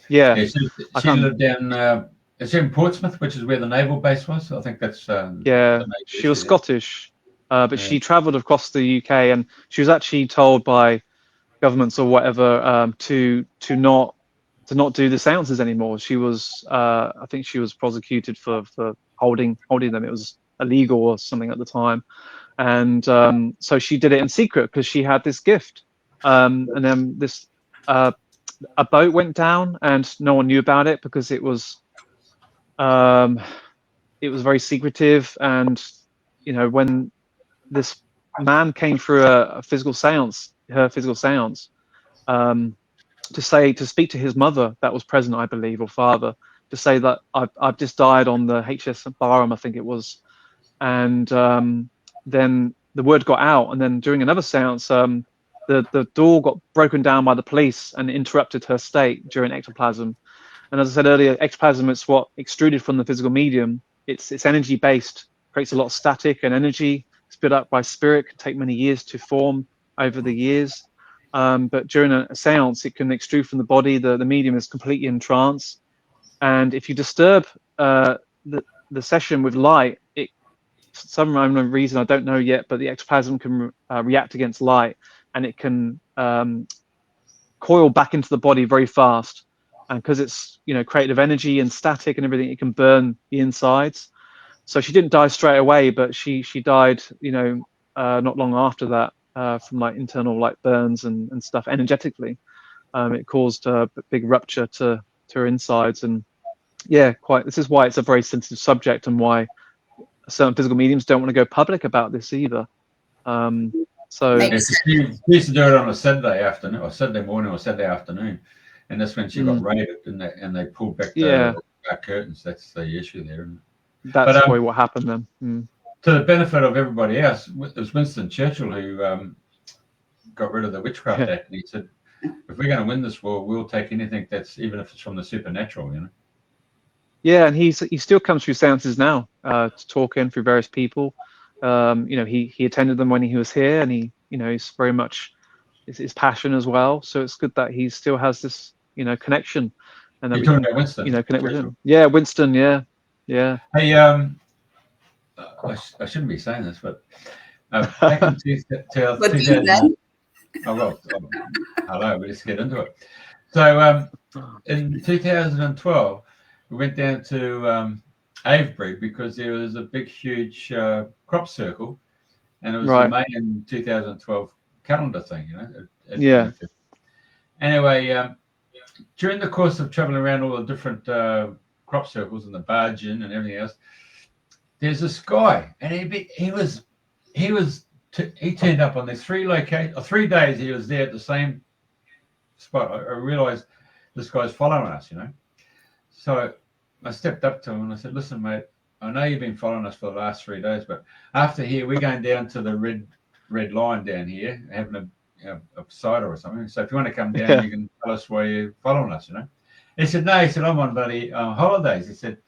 Yeah. She lived down. It's in Portsmouth, which is where the naval base was. I think that's. She was Scottish, but she travelled across the UK, and she was actually told by governments or whatever to not do the séances anymore. She was, I think, she was prosecuted for holding them. It was illegal or something at the time, and so she did it in secret because she had this gift. And then this a boat went down, and no one knew about it because it was very secretive. And when this man came through a physical séance, her physical séance, to speak to his mother that was present, I believe, or father, to say that I've just died on the HMS Barham, I think it was. And then the word got out, and then during another séance, the door got broken down by the police and interrupted her state during ectoplasm. And as I said earlier, ectoplasm is what extruded from the physical medium. It's energy based, creates a lot of static and energy, spit up by spirit, can take many years to form over the years. But during a séance, it can extrude from the body. The medium is completely in trance, and if you disturb the session with light, for some unknown reason, I don't know yet, but the ectoplasm can react against light, and it can coil back into the body very fast. And because it's creative energy and static and everything, it can burn the insides. So she didn't die straight away, but she died not long after that. From like internal like burns and stuff energetically. It caused a big rupture to her insides, and this is why it's a very sensitive subject, and why certain physical mediums don't want to go public about this either. So she used to do it on a Saturday afternoon, or Saturday morning, or Saturday afternoon, and that's when she got raided, and they pulled back the curtains. That's the issue there. That's probably what happened then. To the benefit of everybody else, it was Winston Churchill who got rid of the Witchcraft Act, and he said, if we're going to win this war, we'll take anything that's, even if it's from the supernatural, Yeah, and he still comes through séances now to talk in through various people. He attended them when he was here, and he's very much his passion as well. So it's good that he still has this connection, and that You're talking about Winston, connect with him. Yeah, Winston. Yeah. Hey, I shouldn't be saying this, but back in 2000. Hello, we'll just get into it. So in 2012, we went down to Avebury because there was a big, huge crop circle, and it was the main 2012 calendar thing, Anyway, during the course of traveling around all the different crop circles and the barge in and everything else, there's this guy, and he turned up on these 3 locations, 3 days. He was there at the same spot. I realized this guy's following us, So I stepped up to him and I said, "Listen, mate, I know you've been following us for the last 3 days, but after here, we're going down to the red line down here, having a cider or something. So if you want to come down, you can tell us why you're following us, He said, "No," he said, "I'm on bloody holidays." He said,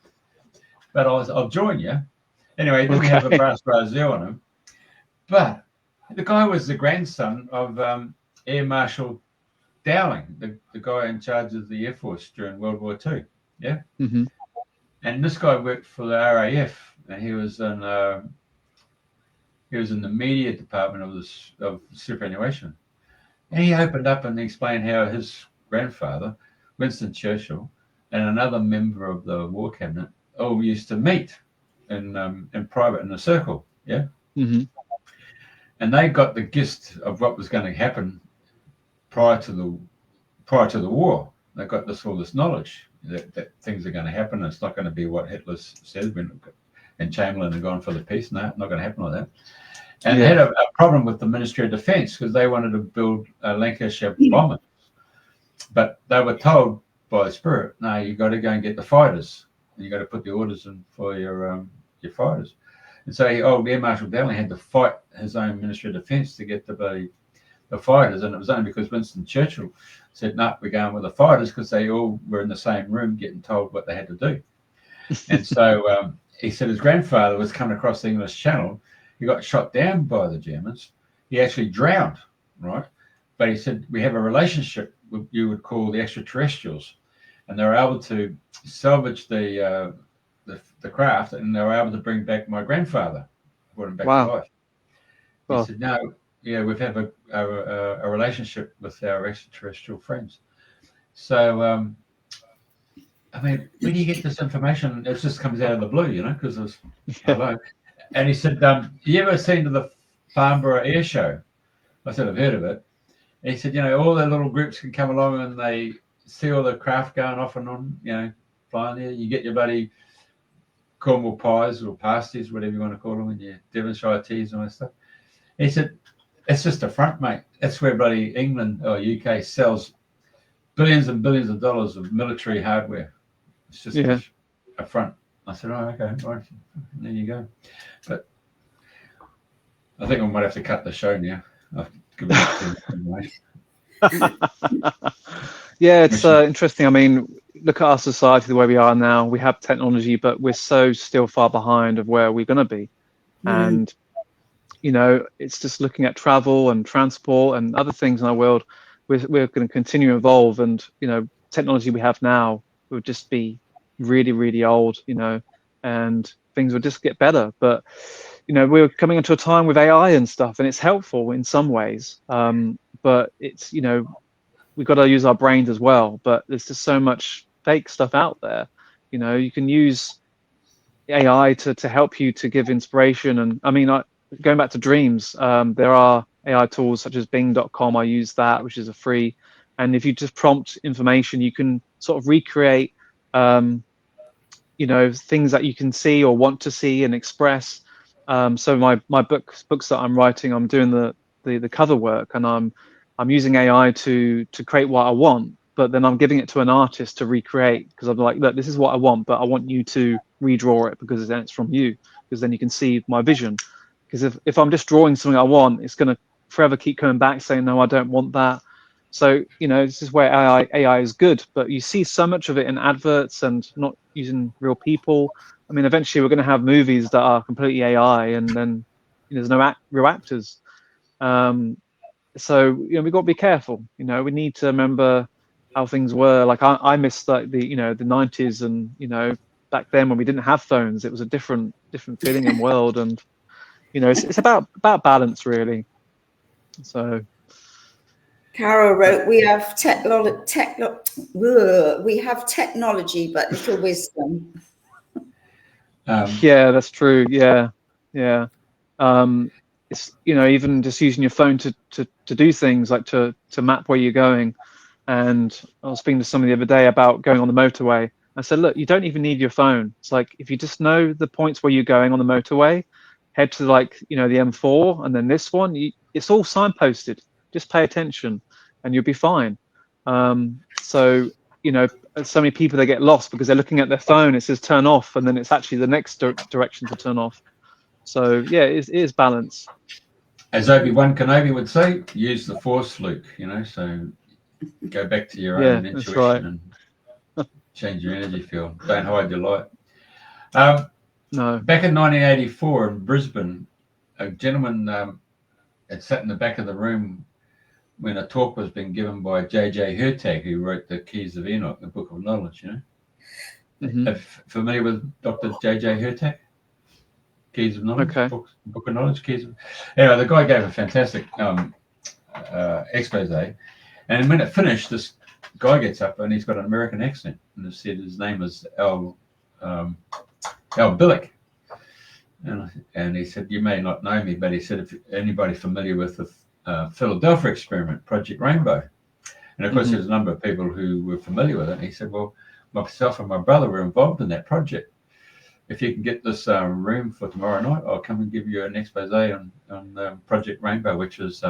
"But I'll join you." Anyway, he didn't have a brass roselle on him. But The guy was the grandson of Air Marshal Dowling, the guy in charge of the Air Force during World War II. Yeah. Mm-hmm. And this guy worked for the RAF, and he was in the media department of superannuation. And he opened up and explained how his grandfather, Winston Churchill, and another member of the war cabinet all used to meet in private in a circle. Yeah. Mm-hmm. And they got the gist of what was going to happen prior to the war. They got all this knowledge that things are going to happen. It's not going to be what Hitler said and Chamberlain had gone for the peace. No, not going to happen like that. And they had a problem with the Ministry of Defence because they wanted to build Lancashire bombers, but they were told by the Spirit, no, you got to go and get the fighters, and you got to put the orders in for your fighters. And so Air Marshal Dowling had to fight his own Ministry of Defence to get the fighters, and it was only because Winston Churchill said, no, we're going with the fighters, because they all were in the same room getting told what they had to do. And so he said his grandfather was coming across the English Channel. He got shot down by the Germans. He actually drowned, right? But he said, we have a relationship with, you would call, the extraterrestrials, and they were able to salvage the craft, and they were able to bring back my grandfather, brought him back to life. He said, no, yeah, we've had a relationship with our extraterrestrial friends. So, I mean, where do you get this information? It just comes out of the blue, you know, because it's hello. And he said, you ever seen the Farnborough Air Show? I said, I've heard of it. And he said, you know, all the little groups can come along and they see all the craft going off and on, you know, flying there. You get your buddy Cornwall pies or pasties, whatever you want to call them, and your Devonshire teas and all that stuff. He said, it's just a front, mate. That's where bloody England or UK sells billions and billions of dollars of military hardware. It's just a front. I said, oh, okay, right. There you go. But I think I might have to cut the show now. I've given it Yeah, it's interesting. I mean, look at our society, the way we are now. We have technology, but we're so still far behind of where we're going to be. And, you know, it's just looking at travel and transport and other things in our world. We're going to continue to evolve. And, you know, technology we have now would just be really, really old, you know, and things would just get better. But, you know, we're coming into a time with AI and stuff, and it's helpful in some ways. But it's, you know, we've got to use our brains as well. But there's just so much fake stuff out there. You know, you can use AI to help you to give inspiration. And I mean, going back to dreams, there are AI tools such as Bing.com. I use that, which is a free. And if you just prompt information, you can sort of recreate, you know, things that you can see or want to see and express. So my books that I'm writing, I'm doing the cover work, and I'm using AI to create what I want, but then I'm giving it to an artist to recreate, because I'm like, look, this is what I want, but I want you to redraw it, because then it's from you, because then you can see my vision. Because if I'm just drawing something I want, it's going to forever keep coming back saying, no, I don't want that. So, you know, this is where AI is good, but you see so much of it in adverts and not using real people. I mean, eventually we're going to have movies that are completely AI, and then there's no real actors. So, you know, we've got to be careful. You know, we need to remember how things were. Like I miss like the 90s, and, you know, back then when we didn't have phones, it was a different feeling and world. And, you know, it's about balance, really. So Carol wrote, we have technology, but little wisdom. Yeah, that's true. Yeah. It's, you know, even just using your phone to do things like to map where you're going. And I was speaking to somebody the other day about going on the motorway. I said, look, you don't even need your phone. It's like, if you just know the points where you're going on the motorway, head to, like, you know, the M4 and then this one, it's all signposted. Just pay attention and you'll be fine. So, you know, so many people, they get lost because they're looking at their phone. It says turn off, and then it's actually the next direction to turn off. So yeah, it is balance. As Obi-Wan Kenobi would say, use the Force, Luke. You know, so go back to your own intuition and change your energy field. Don't hide your light. No. Back in 1984 in Brisbane, a gentleman had sat in the back of the room when a talk was being given by J.J. Hertag, who wrote the Keys of Enoch, the Book of Knowledge, you know. Mm-hmm. Familiar with Dr. J.J. Hertag? Keys of Knowledge? Okay. Book of Knowledge, Keys of... Anyway, the guy gave a fantastic expose. And when it finished, this guy gets up and he's got an American accent. And he said his name is Al Billick. And he said, you may not know me, but he said, if anybody familiar with the Philadelphia experiment, Project Rainbow. And of course, there's a number of people who were familiar with it. And he said, well, myself and my brother were involved in that project. If you can get this room for tomorrow night, I'll come and give you an expose on Project Rainbow, which is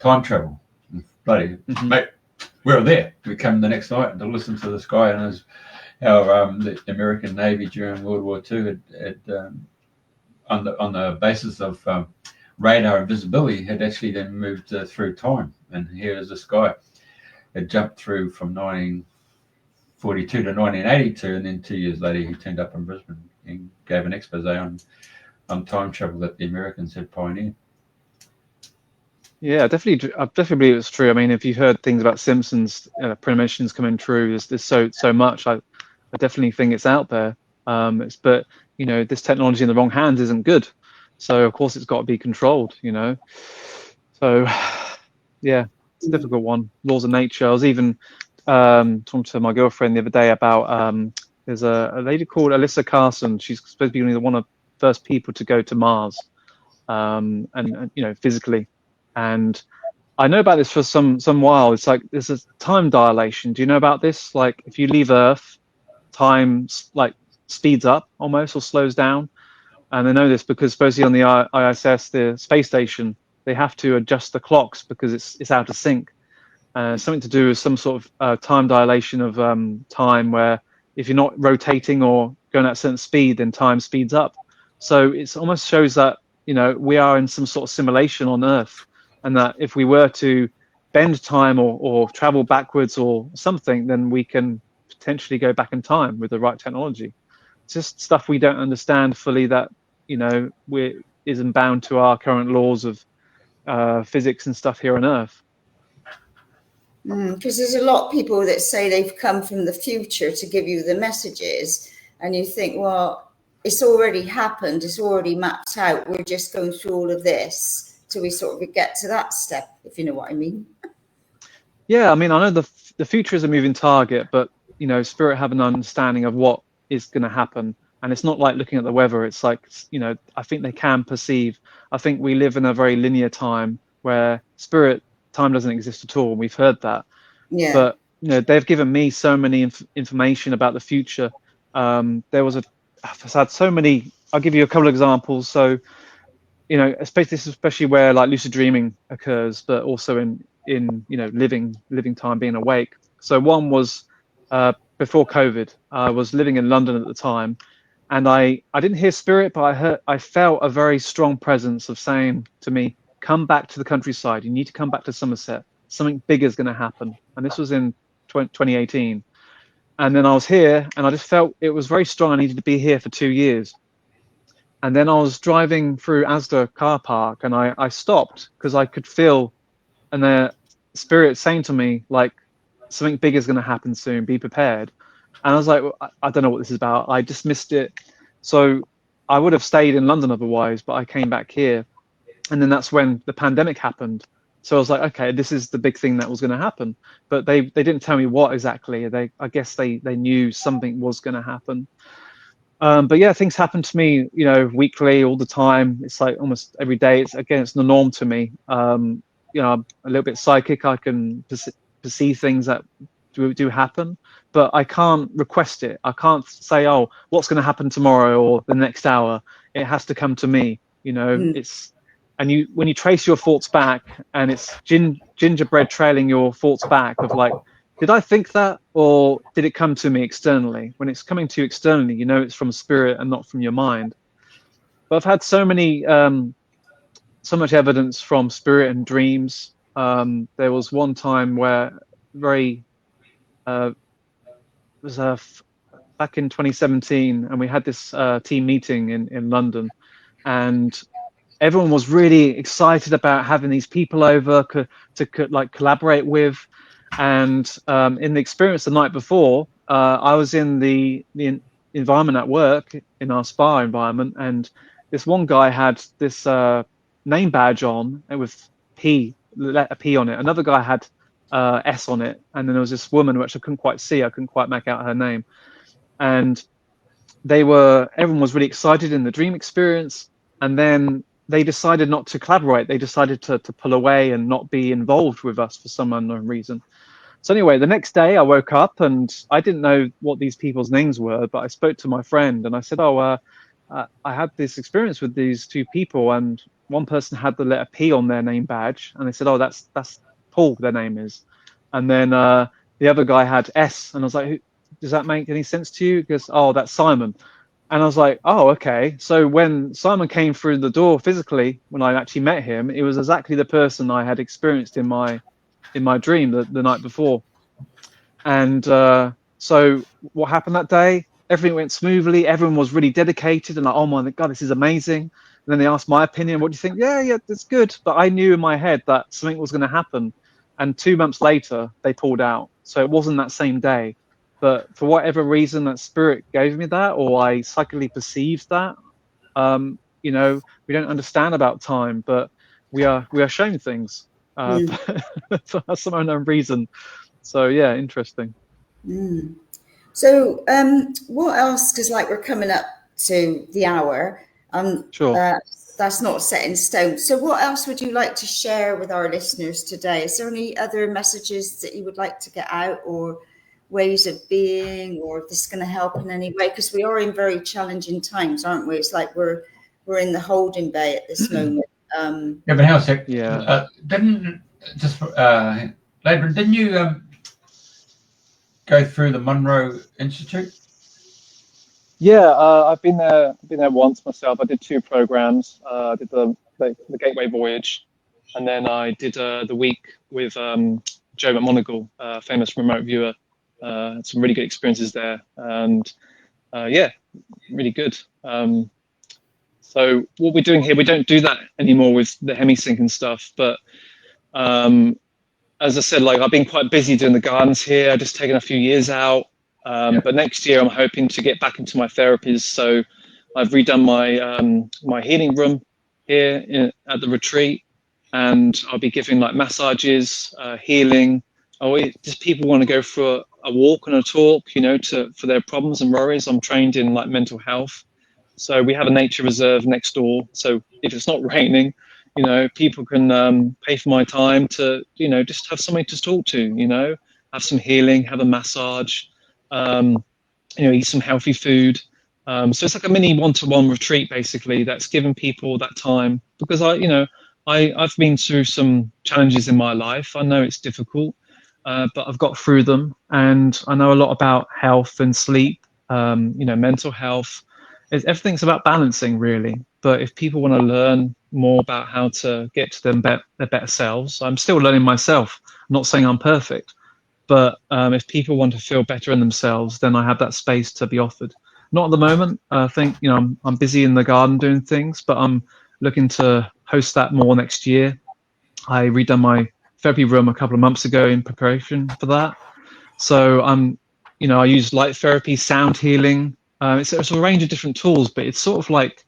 time travel. Bloody mate, we were there. We came the next night to listen to this guy and how the American Navy during World War II had on the basis of radar and visibility had actually then moved through time. And here is this guy had jumped through from 1942 to 1982, and then 2 years later he turned up in Brisbane and gave an expose on time travel that the Americans had pioneered. Yeah, definitely. I definitely believe it's true. I mean, if you heard things about Simpsons premonitions coming true, there's so much. I definitely think it's out there. But you know, this technology in the wrong hands isn't good. So of course it's got to be controlled. You know. So yeah, it's a difficult one. Laws of nature. I was even talking to my girlfriend the other day about there's a lady called Alyssa Carson. She's supposed to be one of the first people to go to Mars, and you know, physically. And I know about this for some while. It's like there's a time dilation. Do you know about this? Like if you leave Earth, time like speeds up almost or slows down. And I know this because supposedly on the ISS, the space station, they have to adjust the clocks because it's out of sync. Something to do with some sort of time dilation of time where if you're not rotating or going at a certain speed, then time speeds up. So it almost shows that, you know, we are in some sort of simulation on Earth. And that if we were to bend time or travel backwards or something, then we can potentially go back in time with the right technology. It's just stuff we don't understand fully that, you know, isn't bound to our current laws of physics and stuff here on Earth. Because there's a lot of people that say they've come from the future to give you the messages. And you think, well, it's already happened. It's already mapped out. We're just going through all of this. So we sort of get to that step, if you know what I mean. Yeah, I mean, I know the future is a moving target, but you know, spirit have an understanding of what is going to happen, and it's not like looking at the weather. It's like, you know, I think they can perceive. I think we live in a very linear time where spirit time doesn't exist at all. We've heard that, Yeah. But you know, they've given me so many information about the future. I've had so many. I'll give you a couple of examples. So, you know, especially where like lucid dreaming occurs, but also in you know, living time, being awake. So one was before COVID. I was living in London at the time, and I didn't hear spirit, but I felt a very strong presence of saying to me, come back to the countryside. You need to come back to Somerset. Something big is going to happen. And this was in 2018. And then I was here, and I just felt it was very strong. I needed to be here for 2 years. And then I was driving through Asda car park, and I stopped because I could feel, and the spirit saying to me, like, something big is going to happen soon. Be prepared. And I was like, well, I don't know what this is about. I dismissed it. So I would have stayed in London otherwise, but I came back here. And then that's when the pandemic happened. So I was like, okay, this is the big thing that was going to happen. But they didn't tell me what exactly. I guess they knew something was going to happen. But yeah, things happen to me, you know, weekly, all the time. It's like almost every day. It's the norm to me. You know, I'm a little bit psychic. I can perceive things that do happen, but I can't request it. I can't say, oh, what's going to happen tomorrow or the next hour. It has to come to me. You know, and when you trace your thoughts back, and it's gingerbread trailing your thoughts back of like, did I think that, or did it come to me externally? When it's coming to you externally, you know it's from spirit and not from your mind. But I've had so much evidence from spirit and dreams. There was one time where it was back in 2017, and we had this team meeting in London, and everyone was really excited about having these people over to like collaborate with. And in the experience the night before, I was in the environment at work, in our spa environment, and this one guy had this name badge on with P, letter P on it. Another guy had S on it, and then there was this woman which I couldn't quite see. I couldn't quite make out her name, and everyone was really excited in the dream experience, and then they decided not to collaborate. They decided to pull away and not be involved with us for some unknown reason. So anyway, the next day I woke up and I didn't know what these people's names were, but I spoke to my friend and I said, I had this experience with these two people, and one person had the letter P on their name badge, and they said, oh, that's Paul, their name is. And then the other guy had S, and I was like, does that make any sense to you? He goes, oh, that's Simon. And I was like, oh, okay. So when Simon came through the door physically, when I actually met him, it was exactly the person I had experienced in my dream the night before. And so what happened that day? Everything went smoothly. Everyone was really dedicated and like, oh my God, this is amazing. And then they asked my opinion. What do you think? Yeah, that's good. But I knew in my head that something was going to happen. And 2 months later, they pulled out. So it wasn't that same day. But for whatever reason, that spirit gave me that, or I psychically perceived that. We don't understand about time, but we are shown things for some unknown reason. So yeah, interesting. So what else? Because like we're coming up to the hour. Sure. That's not set in stone. So what else would you like to share with our listeners today? Is there any other messages that you would like to get out, or ways of being, or if this is going to help in any way? Because we are in very challenging times, aren't we? It's like we're in the holding bay at this moment. Yeah, but hang on a sec. Yeah. Ladrhyn, didn't you go through the Monroe Institute? Yeah, I've been there once myself. I did 2 programs. I did the Gateway Voyage, and then I did the week with Joe McMoneagle, famous remote viewer. Had some really good experiences there, and yeah, really good. So what we're doing here, we don't do that anymore with the hemisync and stuff. But as I said, like I've been quite busy doing the gardens here. I've just taken a few years out. But next year I'm hoping to get back into my therapies. So I've redone my healing room here at the retreat, and I'll be giving like massages, healing. Just people want to go for a walk and a talk, for their problems and worries. I'm trained in like mental health. So we have a nature reserve next door. So if it's not raining, people can pay for my time to, just have somebody to talk to, have some healing, have a massage, eat some healthy food. So it's like a mini one-to-one retreat, basically, that's giving people that time, because I've been through some challenges in my life. I know it's difficult, but I've got through them, and I know a lot about health and sleep, mental health. Everything's about balancing, really. But if people want to learn more about how to get to their better selves, I'm still learning myself. I'm not saying I'm perfect, but if people want to feel better in themselves, then I have that space to be offered. Not at the moment. I think I'm busy in the garden doing things, but I'm looking to host that more next year. I redone my therapy room a couple of months ago in preparation for that. So I use light therapy, sound healing. It's a range of different tools, but it's sort of like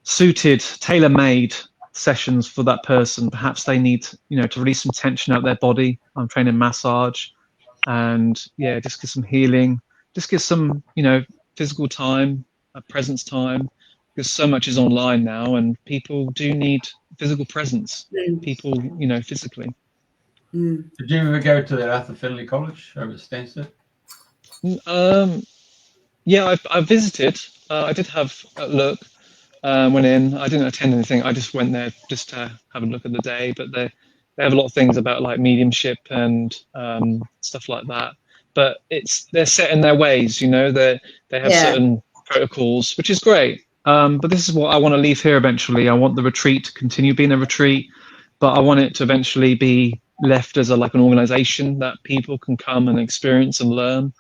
suited, tailor-made sessions for that person. Perhaps they need, to release some tension out of their body. I'm training massage, and just get some healing, just get some, physical time, presence time, because so much is online now, and people do need physical presence. People, physically. Did you ever go to the Arthur Findlay College over at Stansted? Yeah, I visited. I did have a look. Went in. I didn't attend anything. I just went there just to have a look at the day. But they have a lot of things about like mediumship and stuff like that. But they're set in their ways. They have certain protocols, which is great. But this is what I want to leave here eventually. I want the retreat to continue being a retreat, but I want it to eventually be left as an organization that people can come and experience and learn.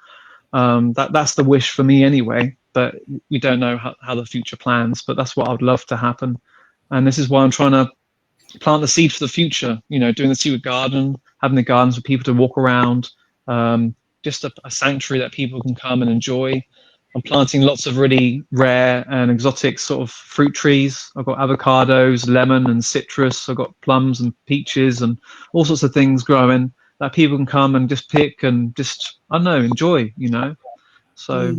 That's the wish for me anyway, but we don't know how the future plans, but that's what I would love to happen. And this is why I'm trying to plant the seed for the future, doing the secret garden, having the gardens for people to walk around, just a sanctuary that people can come and enjoy. I'm planting lots of really rare and exotic sort of fruit trees. I've got avocados, lemon and citrus. I've got plums and peaches and all sorts of things growing that people can come and just pick and just, I don't know, enjoy, So.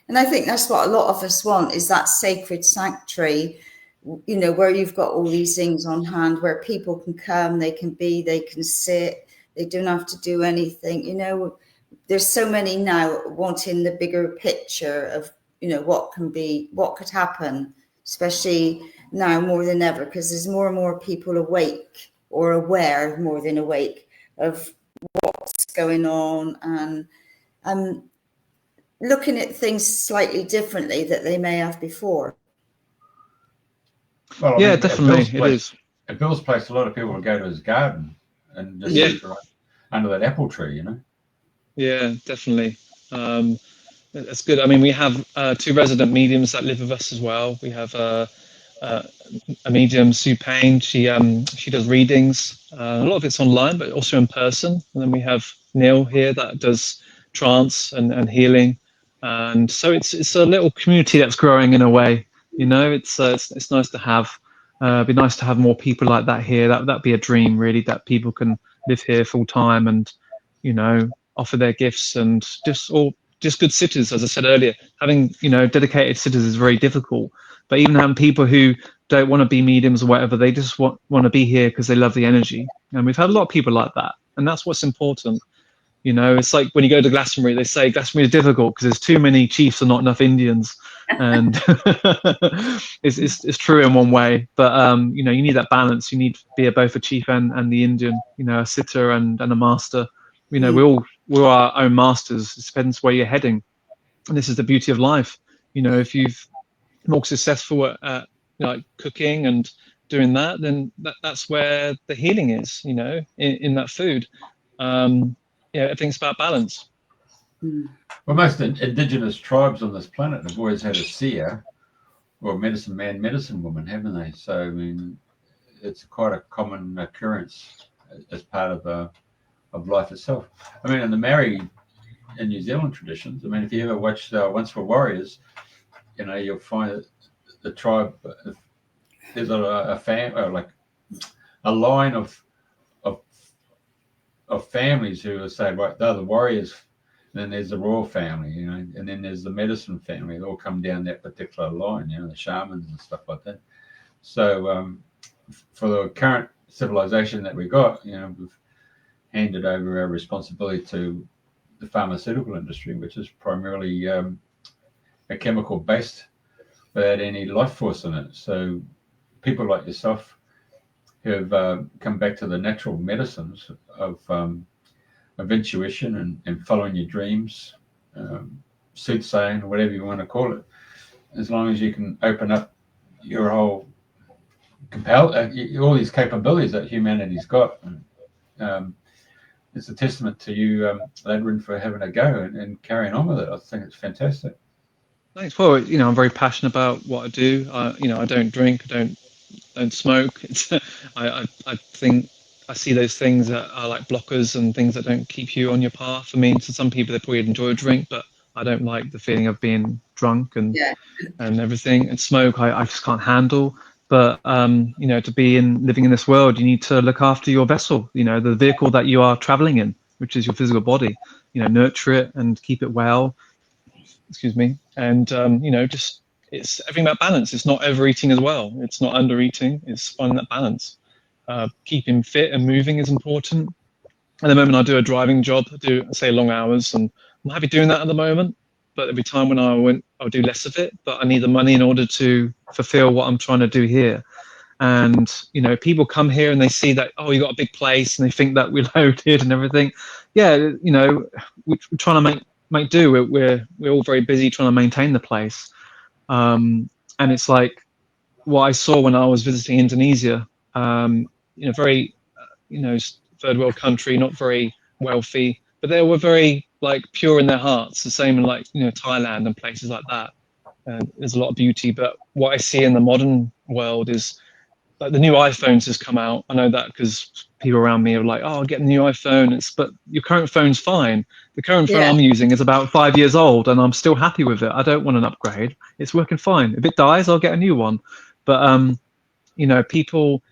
And I think that's what a lot of us want, is that sacred sanctuary, where you've got all these things on hand, where people can come, they can be, they can sit, they don't have to do anything. There's so many now wanting the bigger picture of, what could happen, especially now more than ever, because there's more and more people awake, or aware more than awake, of what's going on, and looking at things slightly differently that they may have before. Well, yeah, definitely, it is. At Bill's place, a lot of people will go to his garden and just sit right under that apple tree, Yeah, definitely. That's good. I mean, we have 2 resident mediums that live with us as well. We have a medium, Sue Payne. She does readings. A lot of it's online, but also in person. And then we have Neil here that does trance and healing. And so it's a little community that's growing in a way. It's nice to have. It'd be nice to have more people like that here. That'd be a dream, really, that people can live here full time and, offer their gifts and just good sitters. As I said earlier, having dedicated sitters is very difficult. But even having people who don't want to be mediums or whatever, they just want to be here because they love the energy. And we've had a lot of people like that, and that's what's important. It's like when you go to Glastonbury, they say Glastonbury is difficult because there's too many chiefs and not enough Indians, and it's true in one way. But you need that balance. You need to be both a chief and the Indian. A sitter and a master. We're our own masters. It depends where you're heading, and this is the beauty of life. If you've more successful at like cooking and doing that, then that's where the healing is. In that food. Everything's about balance. Well, most indigenous tribes on this planet have always had a seer or medicine man, medicine woman, haven't they? So I mean, it's quite a common occurrence as part of life itself. I mean, in the Maori and New Zealand traditions, I mean, if you ever watched Once Were Warriors, you'll find that the tribe, there's a family, like a line of families who will say, right, they're the warriors, and then there's the royal family, and then there's the medicine family. They all come down that particular line, the shamans and stuff like that. So for the current civilization that we got, we've handed over our responsibility to the pharmaceutical industry, which is primarily a chemical based without any life force in it. So people like yourself who have come back to the natural medicines of intuition and following your dreams, soothsaying, or whatever you want to call it, as long as you can open up your whole all these capabilities that humanity's got. It's a testament to you, Ladrhyn, for having a go and carrying on with it. I think it's fantastic. Thanks. Well, I'm very passionate about what I do. I don't drink. I don't smoke. I think I see those things that are like blockers and things that don't keep you on your path. I mean, to some people they probably enjoy a drink, but I don't like the feeling of being drunk and everything. And smoke, I just can't handle. But to be living in this world, you need to look after your vessel. The vehicle that you are traveling in, which is your physical body. Nurture it and keep it well. Excuse me. And just it's everything about balance. It's not overeating as well. It's not undereating. It's finding that balance. Keeping fit and moving is important. At the moment, I do a driving job. I do, say, long hours, and I'm happy doing that at the moment. But there'll be time when I'll do less of it. But I need the money in order to fulfill what I'm trying to do here. And people come here and they see that, oh, you got a big place, and they think that we're loaded and everything. Yeah, we're trying to make do. We're all very busy trying to maintain the place. And it's like what I saw when I was visiting Indonesia. Very third world country, not very wealthy, but they were very pure in their hearts. The same in Thailand and places like that. there's a lot of beauty. But what I see in the modern world is, like, the new iPhones has come out. I know that because people around me are like, "Oh, get a new iPhone." But your current phone's fine. The current phone I'm using is about 5 years old, and I'm still happy with it. I don't want an upgrade. It's working fine. If it dies, I'll get a new one. But people,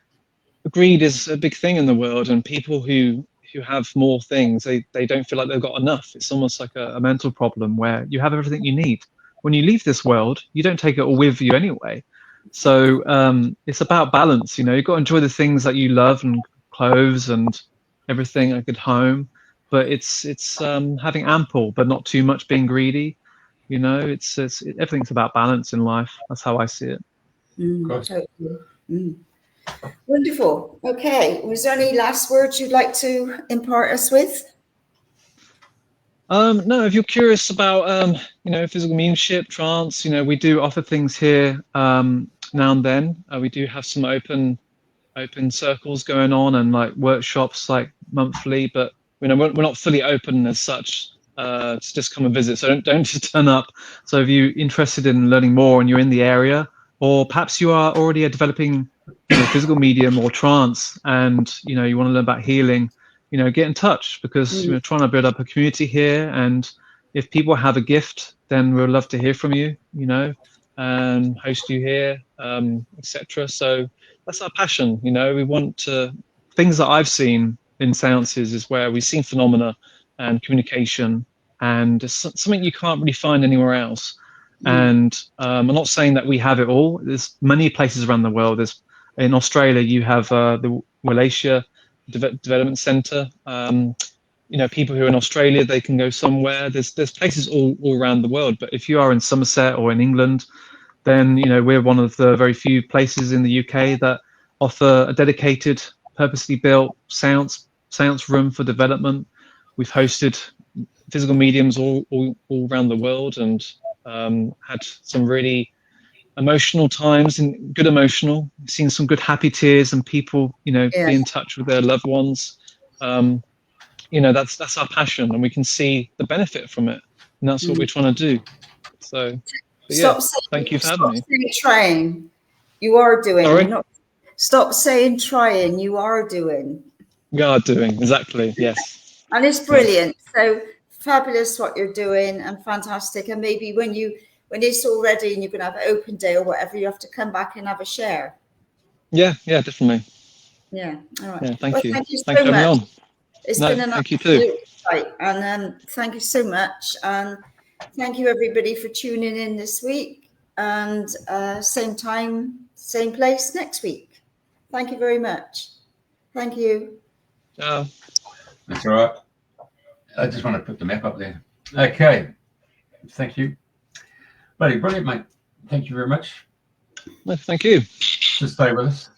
greed is a big thing in the world, and people who have more things, they don't feel like they've got enough. It's almost like a mental problem where you have everything you need. When you leave this world, you don't take it all with you anyway. So it's about balance. You've got to enjoy the things that you love, and clothes and everything, a good home. But it's having ample, but not too much being greedy. It's everything's about balance in life. That's how I see it. Totally. Wonderful. Okay. Was there any last words you'd like to impart us with? No, if you're curious about physical mediumship, trance, we do offer things here now and then. We do have some open circles going on, and like workshops like monthly, but we're not fully open as such. To just come and visit, so don't just turn up. So if you're interested in learning more and you're in the area, or perhaps you are already a developing physical medium or trance, and you want to learn about healing, get in touch, because we're trying to build up a community here. And if people have a gift, then we'd love to hear from you, and host you here, etc. So that's our passion. We want to, things that I've seen in seances is where we've seen phenomena and communication, and it's something you can't really find anywhere else. And I'm not saying that we have it all. There's many places around the world. There's, in Australia, you have the Wallachia Development Centre. People who are in Australia, they can go somewhere. There's places all around the world. But if you are in Somerset or in England, then we're one of the very few places in the UK that offer a dedicated, purposely built seance room for development. We've hosted physical mediums all around the world, and had some really emotional times, and good emotional. Seen some good happy tears, and people, be in touch with their loved ones. That's our passion, and we can see the benefit from it, and that's what we're trying to do. So, thank you for having me. Stop trying. You are doing. Sorry? Stop saying trying. You are doing. We are doing, exactly. Yes. And it's brilliant. So fabulous what you're doing, and fantastic. And maybe when it's all ready and you're going to have an open day or whatever, you have to come back and have a share. Yeah, definitely. Yeah. All right. Yeah, thank you. Thank you Thanks so for having much. me on. It's been an thank you too. Right. And thank you so much. And thank you everybody for tuning in this week. And same time, same place next week. Thank you very much. Thank you. Ciao. That's all right. I just want to put the map up there. Okay. Thank you. Buddy, brilliant, mate. Thank you very much. Well, thank you. Just stay with us.